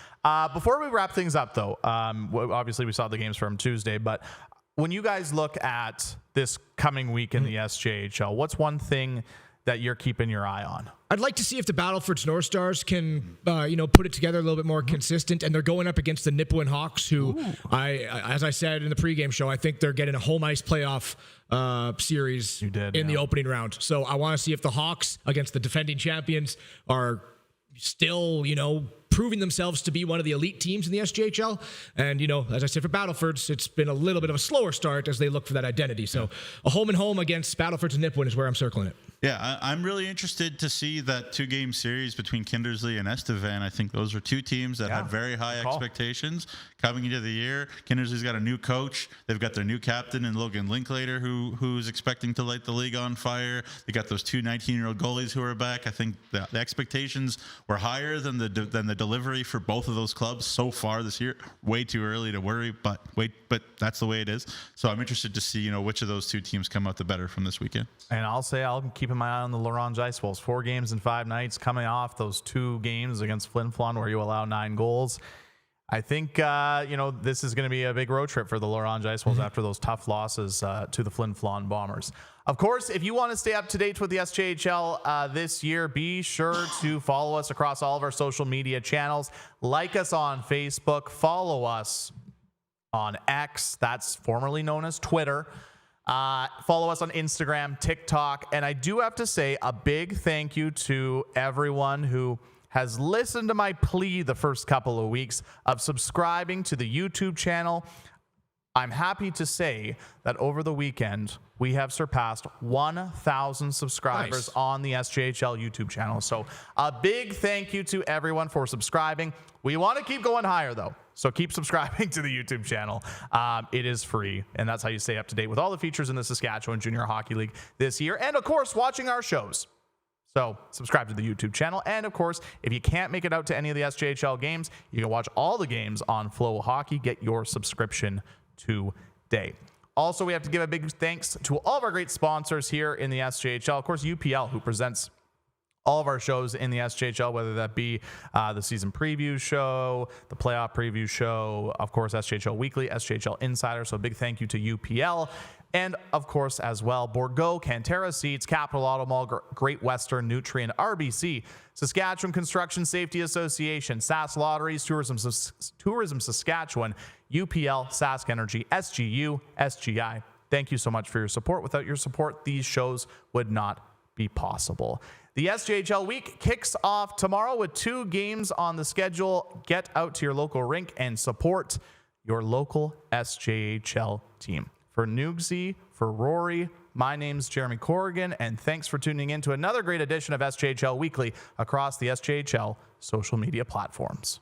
Before we wrap things up, though, obviously we saw the games from Tuesday, but when you guys look at this coming week in the SJHL, what's one thing that you're keeping your eye on? I'd like to see if the Battlefords North Stars can, put it together a little bit more consistent. And they're going up against the Nipawin Hawks, who as I said in the pregame show, I think they're getting a home ice playoff series the opening round. So I want to see if the Hawks against the defending champions are still, proving themselves to be one of the elite teams in the SJHL. And, as I said, for Battlefords, it's been a little bit of a slower start as they look for that identity. So a home and home against Battlefords and Nipawin is where I'm circling it. Yeah, I'm really interested to see that 2-game series between Kindersley and Estevan. I think those are two teams that had very high expectations coming into the year. Kindersley's got a new coach. They've got their new captain in Logan Linklater, who's expecting to light the league on fire. They got those 2 19-year-old goalies who are back. I think the expectations were higher than the delivery for both of those clubs so far this year. Way too early to worry, but that's the way it is. So I'm interested to see, which of those two teams come out the better from this weekend. And I'll keep my eye on the Ronge Ice Wolves. 4 games in 5 nights, coming off those 2 games against Flin Flon where you allow 9 goals. I think this is going to be a big road trip for the Ronge Ice Wolves after those tough losses to the Flin Flon Bombers. Of course, if you want to stay up to date with the SJHL this year, be sure to follow us across all of our social media channels. Like us on Facebook, follow us on X, that's formerly known as Twitter. Follow us on Instagram, TikTok, and I do have to say a big thank you to everyone who has listened to my plea the first couple of weeks of subscribing to the YouTube channel. I'm happy to say that over the weekend, we have surpassed 1,000 subscribers on the SJHL YouTube channel. So a big thank you to everyone for subscribing. We want to keep going higher, though. So keep subscribing to the YouTube channel. It is free, and that's how you stay up to date with all the features in the Saskatchewan Junior Hockey League this year. And, of course, watching our shows. So subscribe to the YouTube channel. And, of course, if you can't make it out to any of the SJHL games, you can watch all the games on Flow Hockey. Get your subscription today. Also, we have to give a big thanks to all of our great sponsors here in the SJHL. Of course, UPL, who presents all of our shows in the SJHL, whether that be the season preview show, the playoff preview show, of course, SJHL Weekly, SJHL Insider. So a big thank you to UPL. And, of course, as well, Bourgault, Cantera Seats, Capital Auto Mall, Great Western, Nutrien, RBC, Saskatchewan Construction Safety Association, SAS Lotteries, Tourism Saskatchewan, UPL, Sask Energy, SGU, SGI. Thank you so much for your support. Without your support, these shows would not be possible. The SJHL week kicks off tomorrow with 2 games on the schedule. Get out to your local rink and support your local SJHL team. For Nugsy, for Rory, my name's Jeromy Corrigan, and thanks for tuning in to another great edition of SJHL Weekly across the SJHL social media platforms.